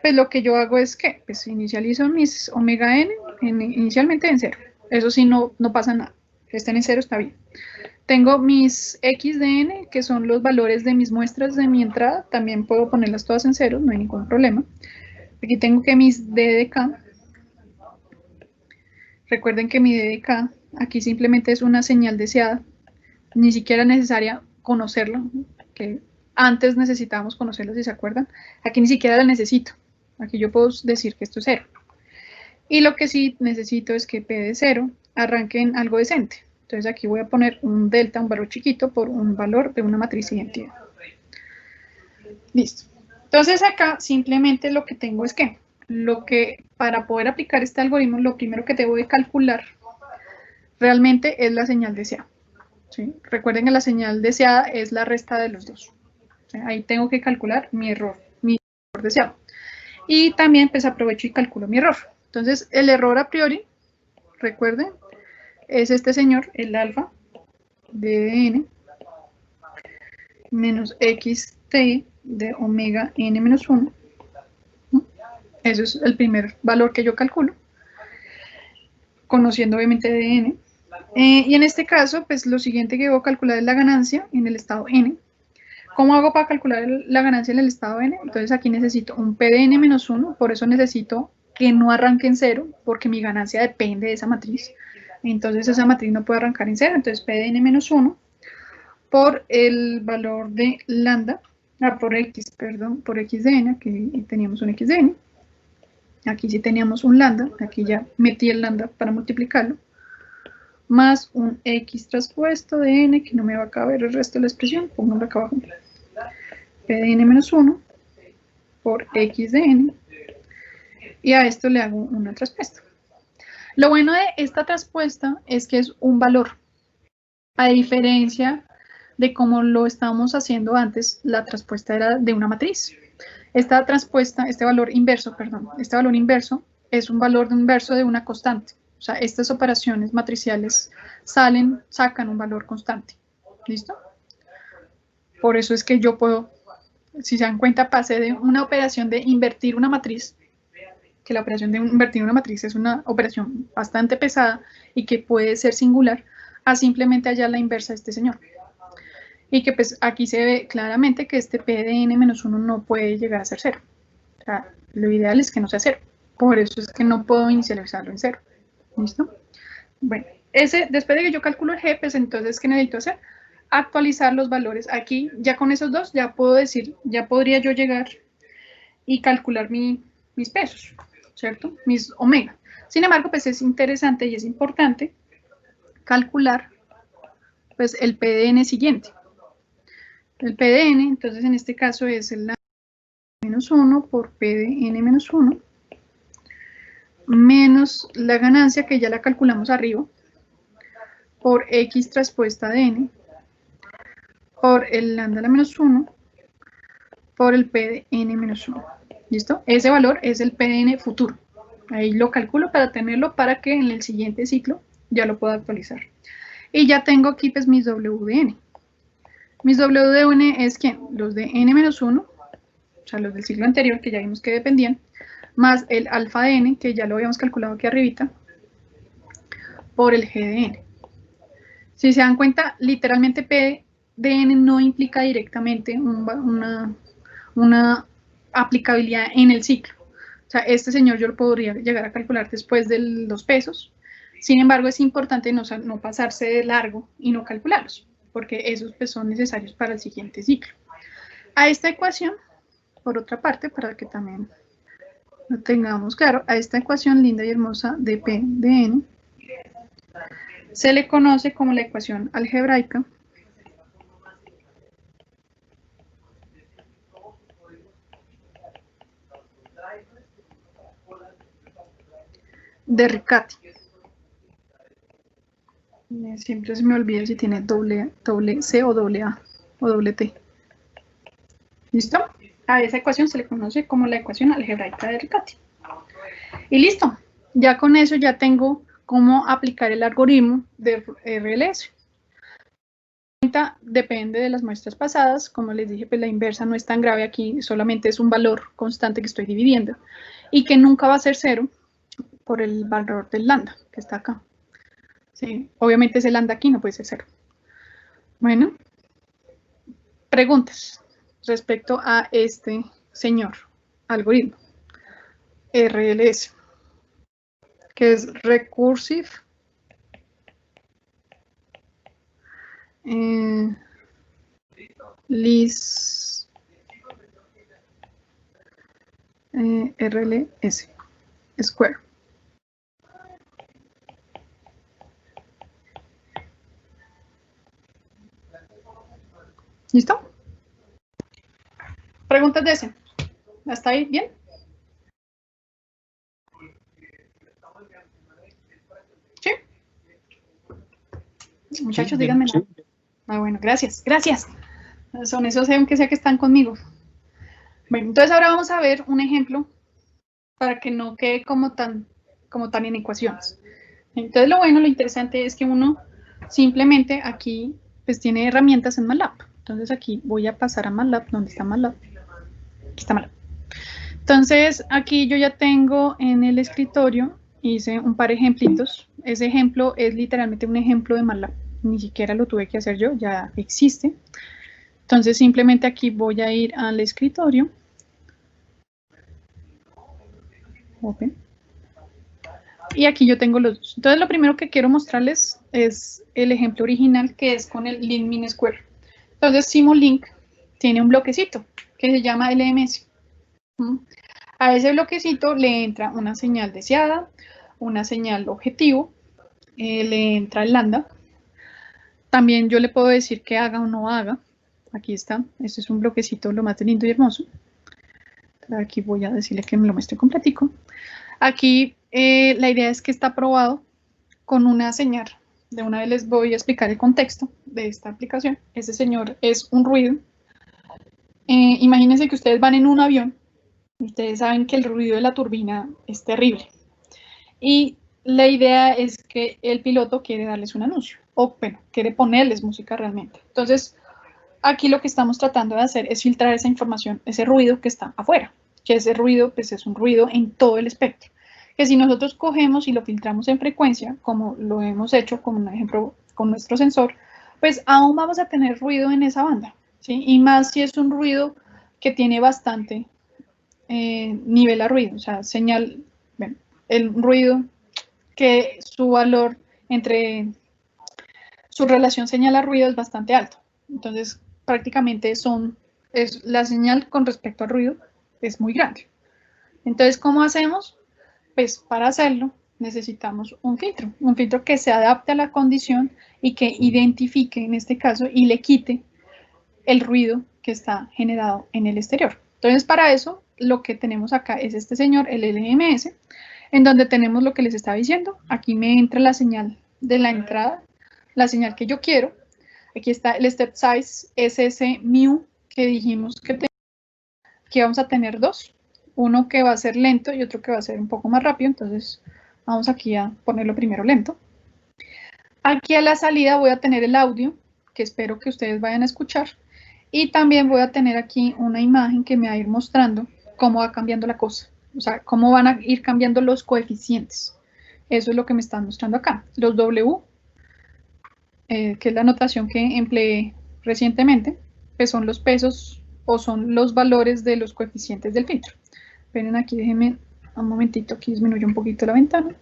pues lo que yo hago es que pues inicializo mis omega n inicialmente en 0. Eso sí, no pasa nada. Que estén en 0 está bien. Tengo mis x de n, que son los valores de mis muestras de mi entrada. También puedo ponerlas todas en 0, no hay ningún problema. Aquí tengo que mis d de k. Recuerden que mi d de k aquí simplemente es una señal deseada. Ni siquiera es necesaria conocerla, que antes necesitábamos conocerla, si se acuerdan. Aquí ni siquiera la necesito. Aquí yo puedo decir que esto es 0. Y lo que sí necesito es que P de 0 arranque en algo decente. Entonces aquí voy a poner un delta, un valor chiquito, por un valor de una matriz de identidad. Listo. Entonces acá simplemente lo que tengo es que, para poder aplicar este algoritmo, lo primero que debo de calcular realmente es la señal deseada. ¿Sí? Recuerden que la señal deseada es la resta de los dos. ¿Sí? Ahí tengo que calcular mi error deseado. Y también pues aprovecho y calculo mi error. Entonces el error a priori, recuerden, es este señor, el alfa de n menos xt de omega n menos 1. Eso es el primer valor que yo calculo, conociendo obviamente dn. Y en este caso, pues lo siguiente que debo calcular es la ganancia en el estado n. ¿Cómo hago para calcular la ganancia en el estado n? Entonces aquí necesito un p de n menos 1, por eso necesito que no arranque en 0, porque mi ganancia depende de esa matriz. Entonces esa matriz no puede arrancar en 0, entonces p de n menos 1 por el valor de lambda, por x, perdón, por x de n, aquí teníamos un x de n, aquí sí teníamos un lambda, aquí ya metí el lambda para multiplicarlo, más un x traspuesto de n, que no me va a caber el resto de la expresión, pongámoslo acá abajo, p de n menos 1 por x de n, y a esto le hago una traspuesta. Lo bueno de esta traspuesta es que es un valor, a diferencia de cómo lo estábamos haciendo antes, la traspuesta era de una matriz. Esta traspuesta, este valor inverso es un valor de inverso de una constante. O sea, estas operaciones matriciales sacan un valor constante. ¿Listo? Por eso es que yo puedo, si se dan cuenta, pasé de una operación de invertir una matriz, que la operación de invertir una matriz es una operación bastante pesada y que puede ser singular, a simplemente hallar la inversa de este señor. Y que pues aquí se ve claramente que este p de n-1 no puede llegar a ser 0. O sea, lo ideal es que no sea 0. Por eso es que no puedo inicializarlo en 0. ¿Listo? Bueno, después de que yo calculo el g, pues entonces, ¿qué necesito hacer? Actualizar los valores. Aquí, ya con esos dos, ya puedo decir, ya podría yo llegar y calcular mis pesos, ¿cierto? Mis omega. Sin embargo, pues es interesante y es importante calcular pues el p de n siguiente. El p de n, entonces en este caso es el menos 1 por p de n menos 1 menos la ganancia que ya la calculamos arriba por x traspuesta de n por el lambda a la menos 1 por el p de n menos 1. ¿Listo? Ese valor es el p de n futuro. Ahí lo calculo para tenerlo para que en el siguiente ciclo ya lo pueda actualizar. Y ya tengo aquí pues mis w de n. Mis w de n es ¿quién? Los de n menos 1, o sea, los del ciclo anterior que ya vimos que dependían, más el alfa de n, que ya lo habíamos calculado aquí arribita, por el g de n. Si se dan cuenta, literalmente p de n no implica directamente una aplicabilidad en el ciclo. O sea, este señor yo lo podría llegar a calcular después de los pesos. Sin embargo, es importante no pasarse de largo y no calcularlos, porque esos pues, son necesarios para el siguiente ciclo. A esta ecuación, por otra parte, para que también lo tengamos claro, a esta ecuación linda y hermosa de P de N, se le conoce como la ecuación algebraica de Riccati. Siempre se me olvida si tiene doble C o doble A o doble T. ¿Listo? A esa ecuación se le conoce como la ecuación algebraica de Riccati. Y listo. Ya con eso ya tengo cómo aplicar el algoritmo de RLS. Depende de las muestras pasadas. Como les dije, pues la inversa no es tan grave aquí, solamente es un valor constante que estoy dividiendo y que nunca va a ser 0 por el valor del lambda que está acá. Sí, obviamente ese lambda aquí no puede ser 0. Bueno, preguntas respecto a este señor algoritmo RLS, que es Recursive Least RLS Square. ¿Listo? ¿Preguntas de ese? ¿Hasta ahí? ¿Bien? ¿Sí? Muchachos, Sí, díganme. Ah, bueno, gracias, gracias. Son esos, aunque sea que están conmigo. Bueno, entonces ahora vamos a ver un ejemplo para que no quede como tan en ecuaciones. Entonces lo bueno, lo interesante es que uno simplemente aquí pues tiene herramientas en MATLAB. Entonces aquí voy a pasar a MATLAB. ¿Dónde está MATLAB? Aquí está MATLAB. Entonces aquí yo ya tengo en el escritorio, hice un par de ejemplitos. Ese ejemplo es literalmente un ejemplo de MATLAB. Ni siquiera lo tuve que hacer yo, ya existe. Entonces simplemente aquí voy a ir al escritorio. Open. Y aquí yo tengo los dos. Entonces lo primero que quiero mostrarles es el ejemplo original, que es con el link min square. Entonces Simulink tiene un bloquecito que se llama LMS. A ese bloquecito le entra una señal deseada, una señal objetivo, le entra el lambda. También yo le puedo decir que haga o no haga. Aquí está. Este es un bloquecito lo más lindo y hermoso. Aquí voy a decirle que me lo muestre completico. Aquí la idea es que está aprobado con una señal. De una vez les voy a explicar el contexto de esta aplicación. Este señor es un ruido. Imagínense que ustedes van en un avión. Ustedes saben que el ruido de la turbina es terrible. Y la idea es que el piloto quiere darles un anuncio. O bueno, quiere ponerles música realmente. Entonces, aquí lo que estamos tratando de hacer es filtrar esa información, ese ruido que está afuera. Que ese ruido, pues es un ruido en todo el espectro. Que si nosotros cogemos y lo filtramos en frecuencia, como lo hemos hecho, como un ejemplo con nuestro sensor, pues aún vamos a tener ruido en esa banda, ¿sí? Y más si es un ruido que tiene bastante nivel a ruido, o sea, señal, bueno, el ruido que su valor entre su relación señal a ruido es bastante alto. Entonces, prácticamente la señal con respecto al ruido es muy grande. Entonces, ¿cómo hacemos? Pues para hacerlo necesitamos un filtro que se adapte a la condición y que identifique en este caso y le quite el ruido que está generado en el exterior. Entonces para eso lo que tenemos acá es este señor, el LMS, en donde tenemos lo que les estaba diciendo. Aquí me entra la señal de la entrada, la señal que yo quiero. Aquí está el step size SS mu que dijimos que vamos a tener dos. Uno que va a ser lento y otro que va a ser un poco más rápido. Entonces vamos aquí a ponerlo primero lento. Aquí a la salida voy a tener el audio, que espero que ustedes vayan a escuchar. Y también voy a tener aquí una imagen que me va a ir mostrando cómo va cambiando la cosa. O sea, cómo van a ir cambiando los coeficientes. Eso es lo que me están mostrando acá. Los W, que es la notación que empleé recientemente, que son los pesos o son los valores de los coeficientes del filtro. Esperen aquí, déjenme un momentito, aquí disminuyo un poquito la ventana.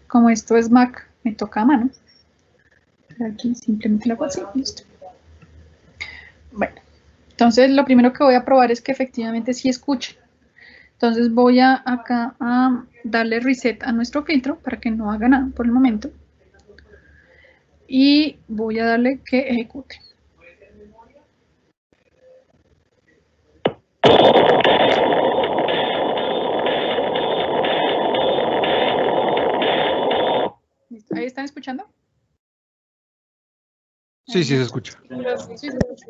Como esto es Mac, me toca a mano. Aquí simplemente lo hago así, listo. Bueno, entonces lo primero que voy a probar es que efectivamente sí escuchen. Entonces voy acá a darle reset a nuestro filtro para que no haga nada por el momento. Y voy a darle que ejecute. ¿Listo? ¿Ahí están escuchando? Sí, sí se escucha. Sí, se escucha.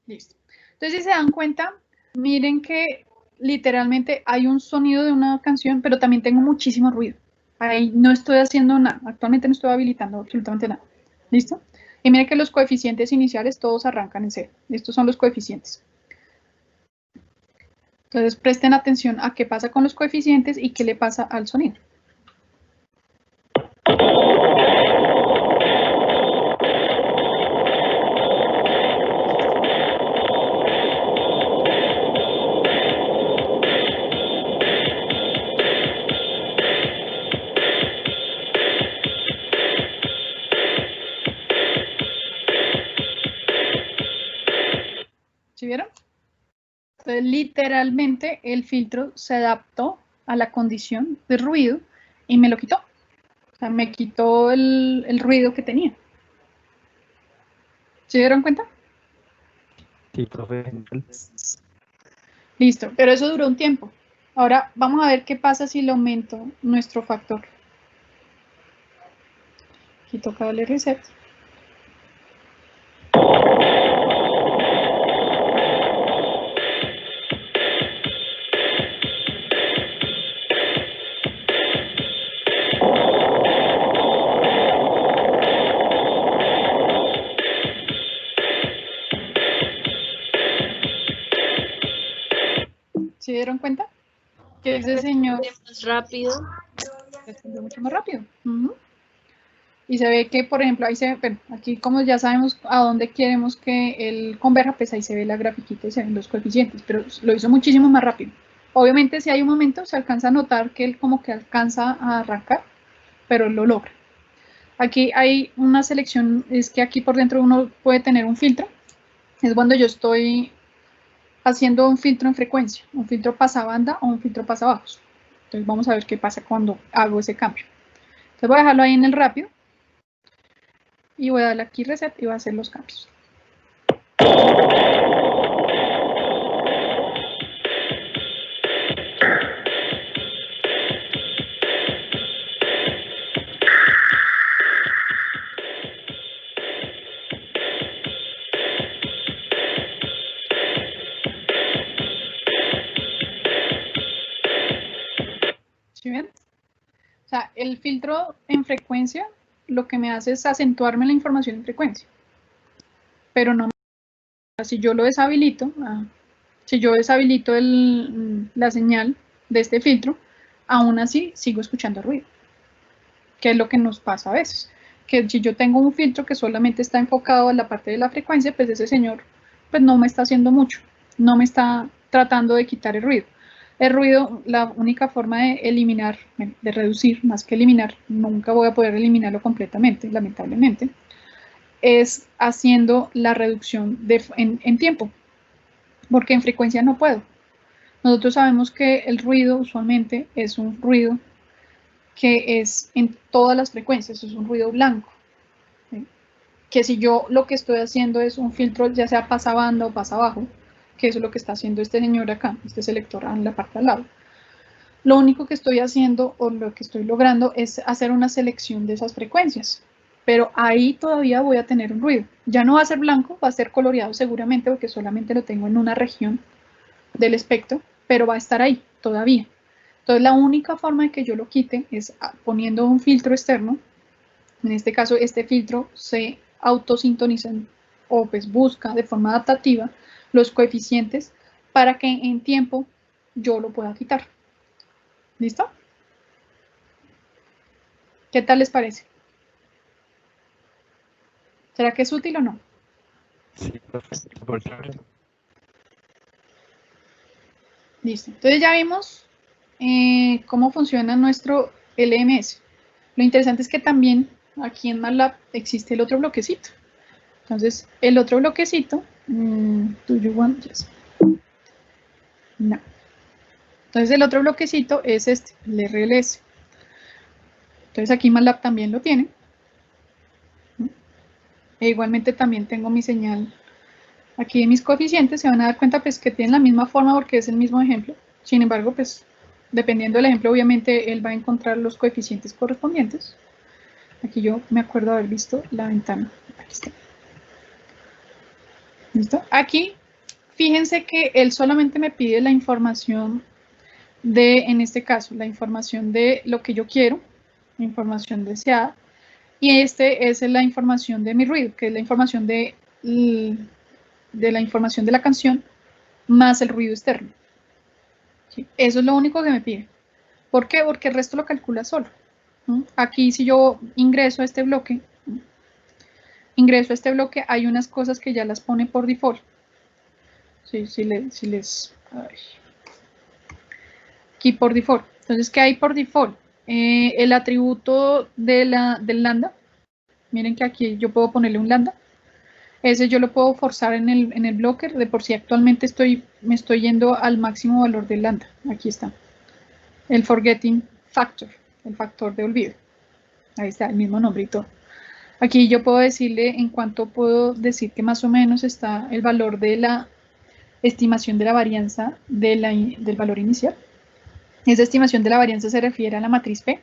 Listo. Entonces, si se dan cuenta, miren que literalmente hay un sonido de una canción, pero también tengo muchísimo ruido. Ahí no estoy haciendo nada. Actualmente no estoy habilitando absolutamente nada. ¿Listo? Y miren que los coeficientes iniciales todos arrancan en 0. Estos son los coeficientes. Entonces, presten atención a qué pasa con los coeficientes y qué le pasa al sonido. ¿Sí vieron? Entonces, literalmente el filtro se adaptó a la condición de ruido y me lo quitó. O sea, me quitó el ruido que tenía. ¿Se dieron cuenta? Sí, profe. Listo, pero eso duró un tiempo. Ahora vamos a ver qué pasa si le aumento nuestro factor. Aquí toca darle reset. ¿Se dieron cuenta? Que ese señor más rápido. respondió mucho más rápido. Y se ve que, por ejemplo, ahí se ve, bueno, aquí como ya sabemos a dónde queremos que él converja, pues ahí se ve la grafiquita y se ven los coeficientes, pero lo hizo muchísimo más rápido. Obviamente si hay un momento se alcanza a notar que él como que alcanza a arrancar, pero lo logra. Aquí hay una selección, es que aquí por dentro uno puede tener un filtro, es cuando yo estoy haciendo un filtro en frecuencia, un filtro pasabanda o un filtro pasabajos. Entonces vamos a ver qué pasa cuando hago ese cambio. Entonces voy a dejarlo ahí en el rápido y voy a darle aquí reset y voy a hacer los cambios. ¿Sí ven? O sea, el filtro en frecuencia lo que me hace es acentuarme la información en frecuencia. Pero no, si yo lo deshabilito, si yo deshabilito la señal de este filtro, aún así sigo escuchando ruido. Que es lo que nos pasa a veces. Que si yo tengo un filtro que solamente está enfocado en la parte de la frecuencia, pues ese señor pues no me está haciendo mucho, no me está tratando de quitar el ruido. El ruido, la única forma de eliminar, de reducir, más que eliminar, nunca voy a poder eliminarlo completamente, lamentablemente, es haciendo la reducción en tiempo, porque en frecuencia no puedo. Nosotros sabemos que el ruido usualmente es un ruido que es en todas las frecuencias, es un ruido blanco. ¿Sí? Que si yo lo que estoy haciendo es un filtro, ya sea pasabanda o pasabajo, que eso es lo que está haciendo este señor acá, este selector en la parte al lado, lo único que estoy haciendo o lo que estoy logrando es hacer una selección de esas frecuencias. Pero ahí todavía voy a tener un ruido. Ya no va a ser blanco, va a ser coloreado seguramente porque solamente lo tengo en una región del espectro, pero va a estar ahí todavía. Entonces la única forma de que yo lo quite es poniendo un filtro externo. En este caso este filtro se autosintoniza o pues busca de forma adaptativa los coeficientes para que en tiempo yo lo pueda quitar. ¿Listo? ¿Qué tal les parece? ¿Será que es útil o no? Sí, profe. Súper chévere. Listo. Entonces ya vimos cómo funciona nuestro LMS. Lo interesante es que también aquí en MATLAB existe el otro bloquecito. Entonces, el otro bloquecito, ¿do you want? Yes. No. Entonces, el otro bloquecito es este, el RLS. Entonces, aquí MATLAB también lo tiene. E igualmente también tengo mi señal aquí de mis coeficientes. Se van a dar cuenta pues que tienen la misma forma porque es el mismo ejemplo. Sin embargo, pues dependiendo del ejemplo, obviamente él va a encontrar los coeficientes correspondientes. Aquí yo me acuerdo haber visto la ventana. Aquí está. ¿Listo? Aquí, fíjense que él solamente me pide la información de, en este caso, la información de lo que yo quiero, la información deseada, y este es la información de mi ruido, que es la información de la información de la canción más el ruido externo. ¿Sí? Eso es lo único que me pide. ¿Por qué? Porque el resto lo calcula solo. Aquí si yo ingreso a este bloque, hay unas cosas que ya las pone por default. Sí, aquí por default. Entonces, ¿qué hay por default? El atributo del lambda. Miren que aquí yo puedo ponerle un lambda. Ese yo lo puedo forzar en el blocker. De por sí actualmente me estoy yendo al máximo valor del lambda. Aquí está. El forgetting factor, el factor de olvido. Ahí está, el mismo nombre y todo. Aquí yo puedo decirle en cuánto puedo decir que más o menos está el valor de la estimación de la varianza del valor inicial. Esa estimación de la varianza se refiere a la matriz P.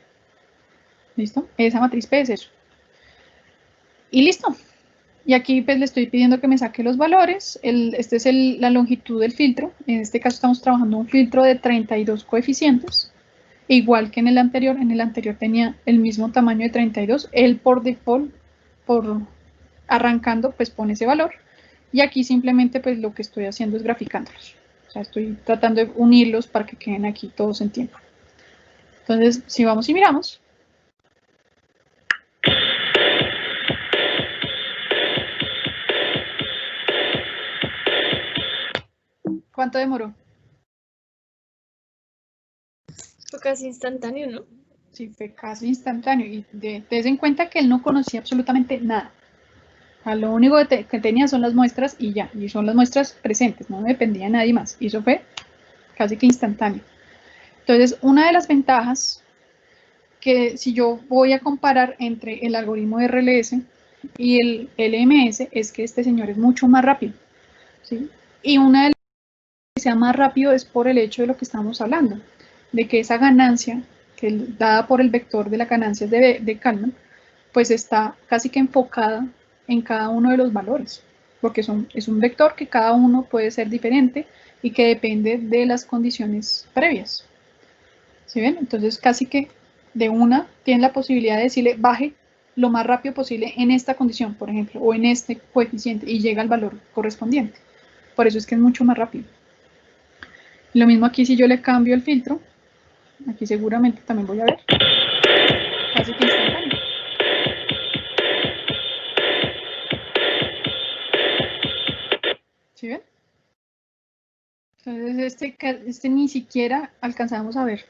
¿Listo? Esa matriz P es eso. Y listo. Y aquí pues le estoy pidiendo que me saque los valores. Este es la longitud del filtro. En este caso estamos trabajando un filtro de 32 coeficientes. Igual que en el anterior tenía el mismo tamaño de 32. Él por default, por arrancando, pues pone ese valor. Y aquí simplemente pues lo que estoy haciendo es graficándolos. O sea, estoy tratando de unirlos para que queden aquí todos en tiempo. Entonces, si vamos y miramos. ¿Cuánto demoró? Fue casi instantáneo, ¿no? Sí, fue casi instantáneo. Y des en cuenta que él no conocía absolutamente nada. O sea, lo único que tenía son las muestras y ya. Y son las muestras presentes, no dependía de nadie más. Y eso fue casi que instantáneo. Entonces, una de las ventajas que si yo voy a comparar entre el algoritmo de RLS y el LMS es que este señor es mucho más rápido. ¿Sí? Y una de las que sea más rápido es por el hecho de lo que estamos hablando, de que esa ganancia dada por el vector de las ganancias de Kalman, pues está casi que enfocada en cada uno de los valores, porque es un vector que cada uno puede ser diferente y que depende de las condiciones previas. ¿Sí ven? Entonces casi que de una tiene la posibilidad de decirle baje lo más rápido posible en esta condición, por ejemplo, o en este coeficiente y llega al valor correspondiente. Por eso es que es mucho más rápido. Lo mismo aquí si yo le cambio el filtro, aquí seguramente también voy a ver, casi que instantáneo. ¿Sí ven? Entonces este ni siquiera alcanzamos a ver.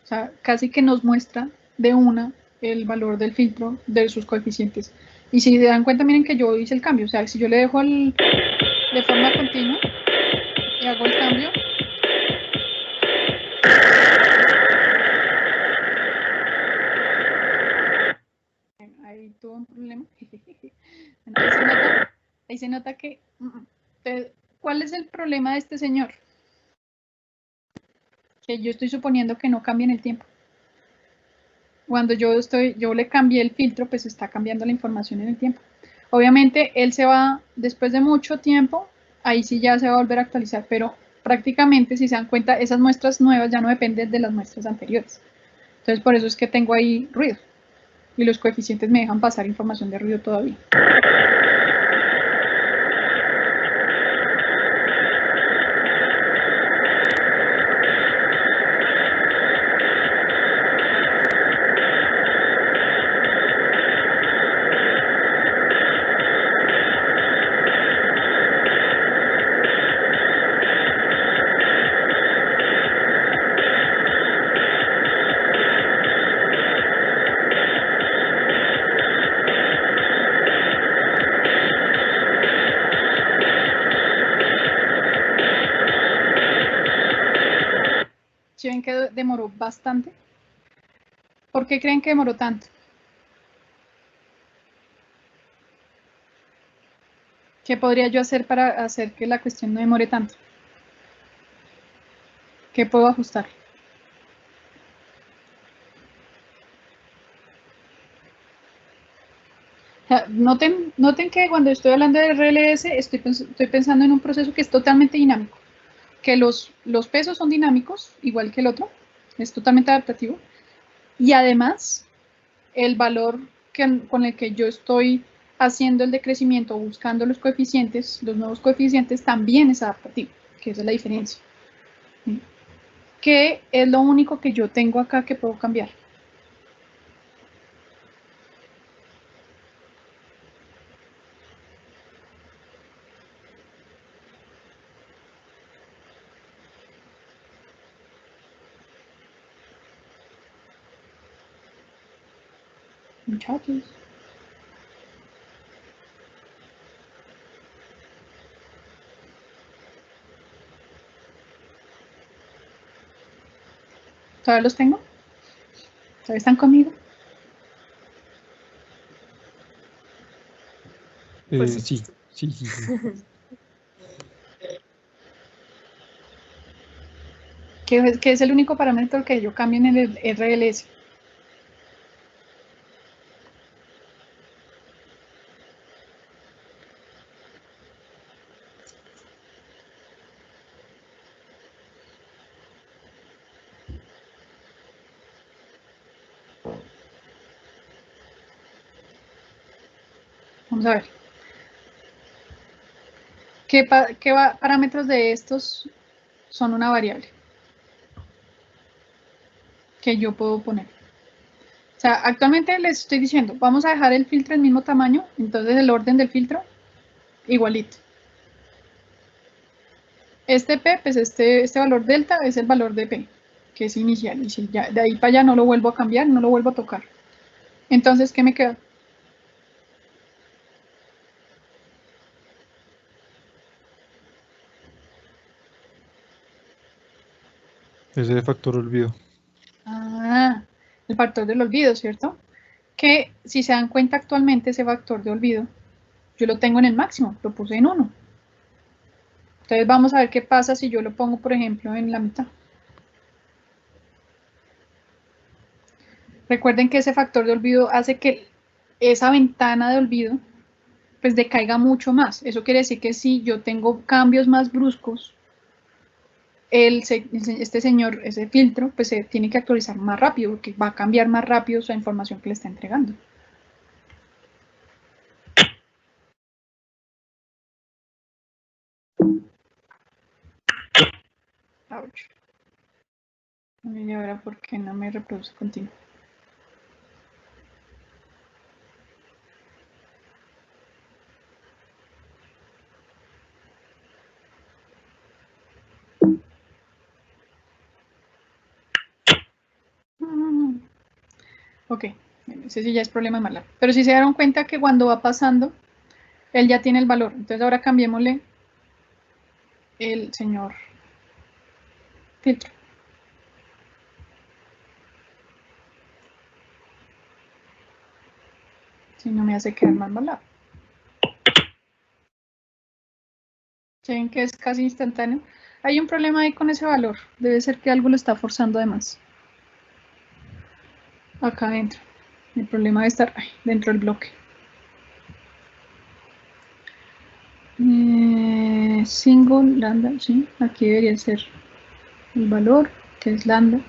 O sea, casi que nos muestra de una el valor del filtro de sus coeficientes. Y si se dan cuenta, miren que yo hice el cambio. O sea, si yo le dejo de forma continua y hago el cambio, ahí tuvo un problema. Ahí se nota que... Entonces, ¿cuál es el problema de este señor? Que yo estoy suponiendo que no cambia en el tiempo. Cuando yo le cambié el filtro, pues está cambiando la información en el tiempo. Obviamente él se va, después de mucho tiempo, ahí sí ya se va a volver a actualizar, pero prácticamente si se dan cuenta, esas muestras nuevas ya no dependen de las muestras anteriores. Entonces por eso es que tengo ahí ruido. Y los coeficientes me dejan pasar información de ruido todavía. ¿Sí ven que demoró bastante? ¿Por qué creen que demoró tanto? ¿Qué podría yo hacer para hacer que la cuestión no demore tanto? ¿Qué puedo ajustar? sea, noten que cuando estoy hablando de RLS estoy pensando en un proceso que es totalmente dinámico, que los pesos son dinámicos, igual que el otro, es totalmente adaptativo, y además el valor con el que yo estoy haciendo el decrecimiento, buscando los coeficientes, los nuevos coeficientes, también es adaptativo, que esa es la diferencia. ¿Sí? ¿Qué es lo único que yo tengo acá que puedo cambiar? Muchachos. ¿Todavía los tengo? ¿Todavía están conmigo? Por Sí, supuesto. sí, sí, sí. ¿Qué es el único parámetro que yo cambio en el RLS? Vamos a ver. ¿Qué parámetros de estos son una variable que yo puedo poner? O sea, actualmente les estoy diciendo, vamos a dejar el filtro del mismo tamaño, entonces el orden del filtro igualito. Este P, pues este valor delta es el valor de P, que es inicial, y si ya de ahí para allá no lo vuelvo a cambiar, no lo vuelvo a tocar. Entonces, ¿qué me queda? Ese factor olvido. Ah, el factor del olvido, ¿cierto? Que si se dan cuenta actualmente ese factor de olvido, yo lo tengo en el máximo, lo puse en 1. Entonces vamos a ver qué pasa si yo lo pongo, por ejemplo, en la mitad. Recuerden que ese factor de olvido hace que esa ventana de olvido pues decaiga mucho más. Eso quiere decir que si yo tengo cambios más bruscos, este señor, ese filtro, pues se tiene que actualizar más rápido, porque va a cambiar más rápido esa información que le está entregando. Ouch. Y ahora, ¿por qué no me reproduce continuo? Ok, ese sí ya es problema de MATLAB. Pero si se dieron cuenta que cuando va pasando, él ya tiene el valor. Entonces ahora cambiémosle el señor filtro. Si no me hace quedar más MATLAB. ¿Ven que es casi instantáneo? Hay un problema ahí con ese valor. Debe ser que algo lo está forzando además. Acá adentro. El problema debe estar dentro del bloque. Single lambda, sí, aquí debería ser el valor, que es lambda.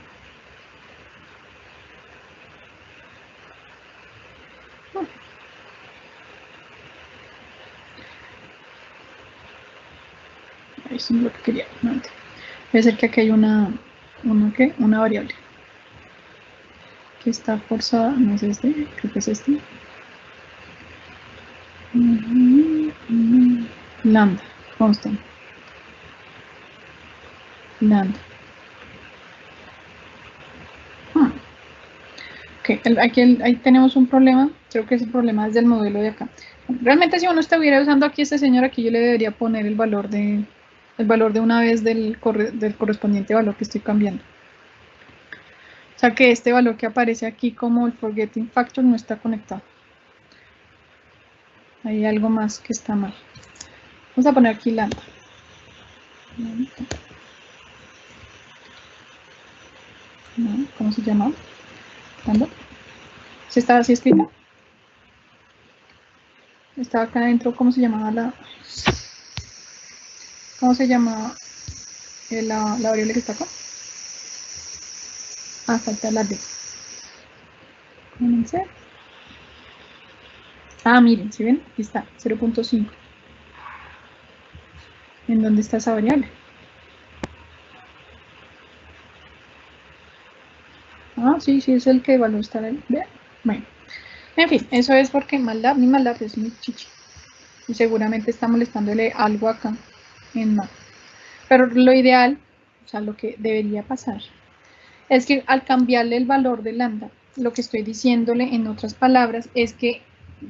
Ahí es lo que quería. No, debe ser que aquí hay una variable que está forzada, no es este, creo que es este. Lambda, constant. Lambda. Okay, ahí tenemos un problema, creo que ese problema es del modelo de acá. Realmente si uno estuviera usando aquí este señor, aquí yo le debería poner el valor de una vez del correspondiente valor que estoy cambiando. O sea que este valor que aparece aquí como el forgetting factor no está conectado. Hay algo más que está mal. Vamos a poner aquí lambda. ¿Cómo se llama? Lambda. ¿Sí está así escrita? Estaba acá adentro, ¿cómo se llamaba la... ¿Cómo se llama la variable que está acá? Ah, falta la D. Comencé. Ah, miren, ¿sí ven? Aquí está, 0.5. ¿En dónde está esa variable? Ah, sí, sí, es el que valor está ahí. ¿Vean? Bueno, en fin, eso es porque MATLAB, mi MATLAB es muy chichi. Y seguramente está molestándole algo acá en MATLAB. Pero lo ideal, o sea, lo que debería pasar, es que al cambiarle el valor de lambda, lo que estoy diciéndole en otras palabras es que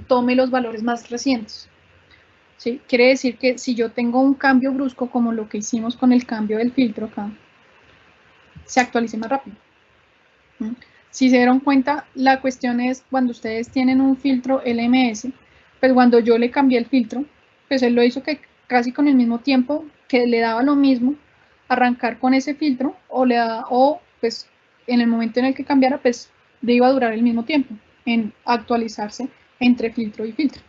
tome los valores más recientes. ¿Sí? Quiere decir que si yo tengo un cambio brusco, como lo que hicimos con el cambio del filtro acá, se actualice más rápido. ¿Mm? Si se dieron cuenta, la cuestión es cuando ustedes tienen un filtro LMS, pues cuando yo le cambié el filtro, pues él lo hizo que casi con el mismo tiempo, que le daba lo mismo arrancar con ese filtro o pues en el momento en el que cambiara, pues le iba a durar el mismo tiempo en actualizarse entre filtro y filtro.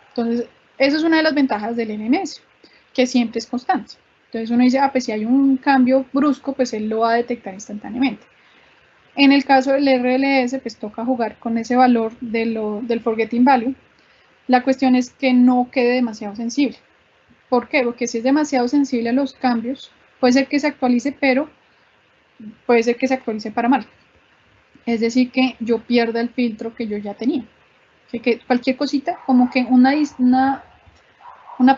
Entonces, eso es una de las ventajas del LMS, que siempre es constante. Entonces uno dice, pues si hay un cambio brusco, pues él lo va a detectar instantáneamente. En el caso del RLS, pues toca jugar con ese valor del forgetting value. La cuestión es que no quede demasiado sensible. ¿Por qué? Porque si es demasiado sensible a los cambios, puede ser que se actualice, pero puede ser que se actualice para mal. Es decir, que yo pierda el filtro que yo ya tenía. Que cualquier cosita, como que una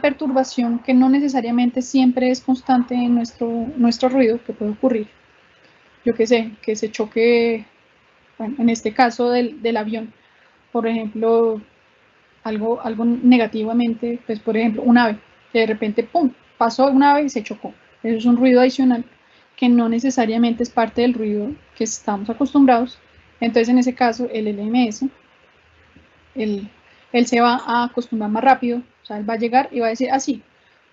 perturbación que no necesariamente siempre es constante en nuestro ruido, que puede ocurrir. Yo qué sé, que se choque, bueno, en este caso del avión, por ejemplo, algo negativamente, pues por ejemplo, un ave, que de repente, ¡pum!, pasó un ave y se chocó. Eso es un ruido adicional que no necesariamente es parte del ruido que estamos acostumbrados. Entonces, en ese caso, el LMS, él se va a acostumbrar más rápido, o sea, él va a llegar y va a decir, así,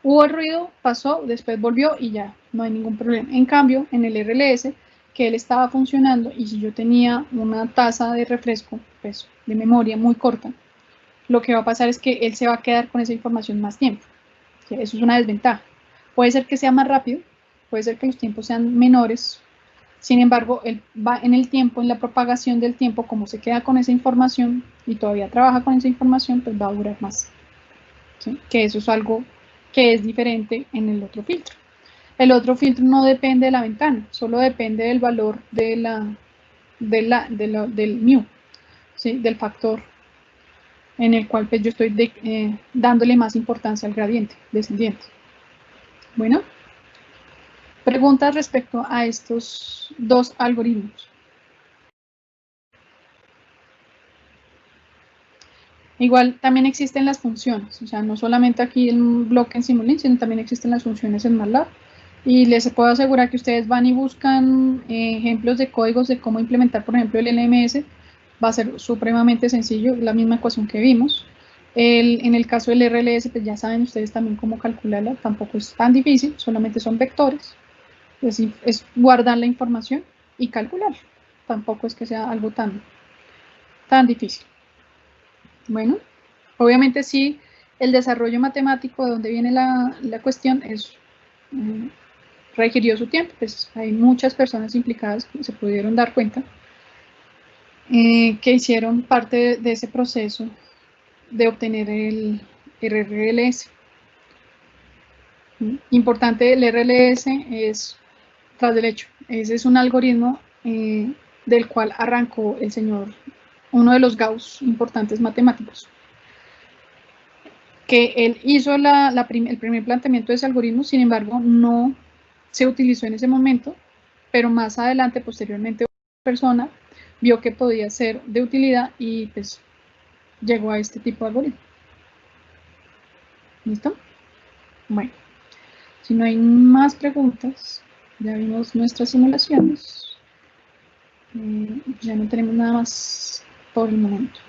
hubo el ruido, pasó, después volvió y ya, no hay ningún problema. En cambio, en el RLS, que él estaba funcionando y si yo tenía una tasa de refresco, pues, de memoria muy corta, lo que va a pasar es que él se va a quedar con esa información más tiempo. Eso es una desventaja. Puede ser que sea más rápido, puede ser que los tiempos sean menores, sin embargo, él va en el tiempo, en la propagación del tiempo, como se queda con esa información y todavía trabaja con esa información, pues va a durar más. ¿Sí? Que eso es algo que es diferente en el otro filtro. El otro filtro no depende de la ventana, solo depende del valor del mu, ¿sí? Del factor en el cual pues, yo estoy dándole más importancia al gradiente descendiente. Bueno, preguntas respecto a estos dos algoritmos. Igual también existen las funciones, o sea, no solamente aquí en bloque en Simulink, sino también existen las funciones en MATLAB. Y les puedo asegurar que ustedes van y buscan ejemplos de códigos de cómo implementar, por ejemplo, el LMS. Va a ser supremamente sencillo, la misma ecuación que vimos. En el caso del RLS, pues ya saben ustedes también cómo calcularla, tampoco es tan difícil, solamente son vectores. Es guardar la información y calcular. Tampoco es que sea algo tan difícil. Bueno, obviamente sí, el desarrollo matemático de donde viene la cuestión requirió su tiempo, pues hay muchas personas implicadas que se pudieron dar cuenta que hicieron parte de ese proceso de obtener el RLS. Importante, el RLS es tras del hecho, ese es un algoritmo del cual arrancó el señor, uno de los Gauss importantes matemáticos, que él hizo el primer planteamiento de ese algoritmo, sin embargo, no se utilizó en ese momento, pero más adelante, posteriormente, otra persona vio que podía ser de utilidad y pues llegó a este tipo de algoritmo. ¿Listo? Bueno, si no hay más preguntas, ya vimos nuestras simulaciones, ya no tenemos nada más por el momento.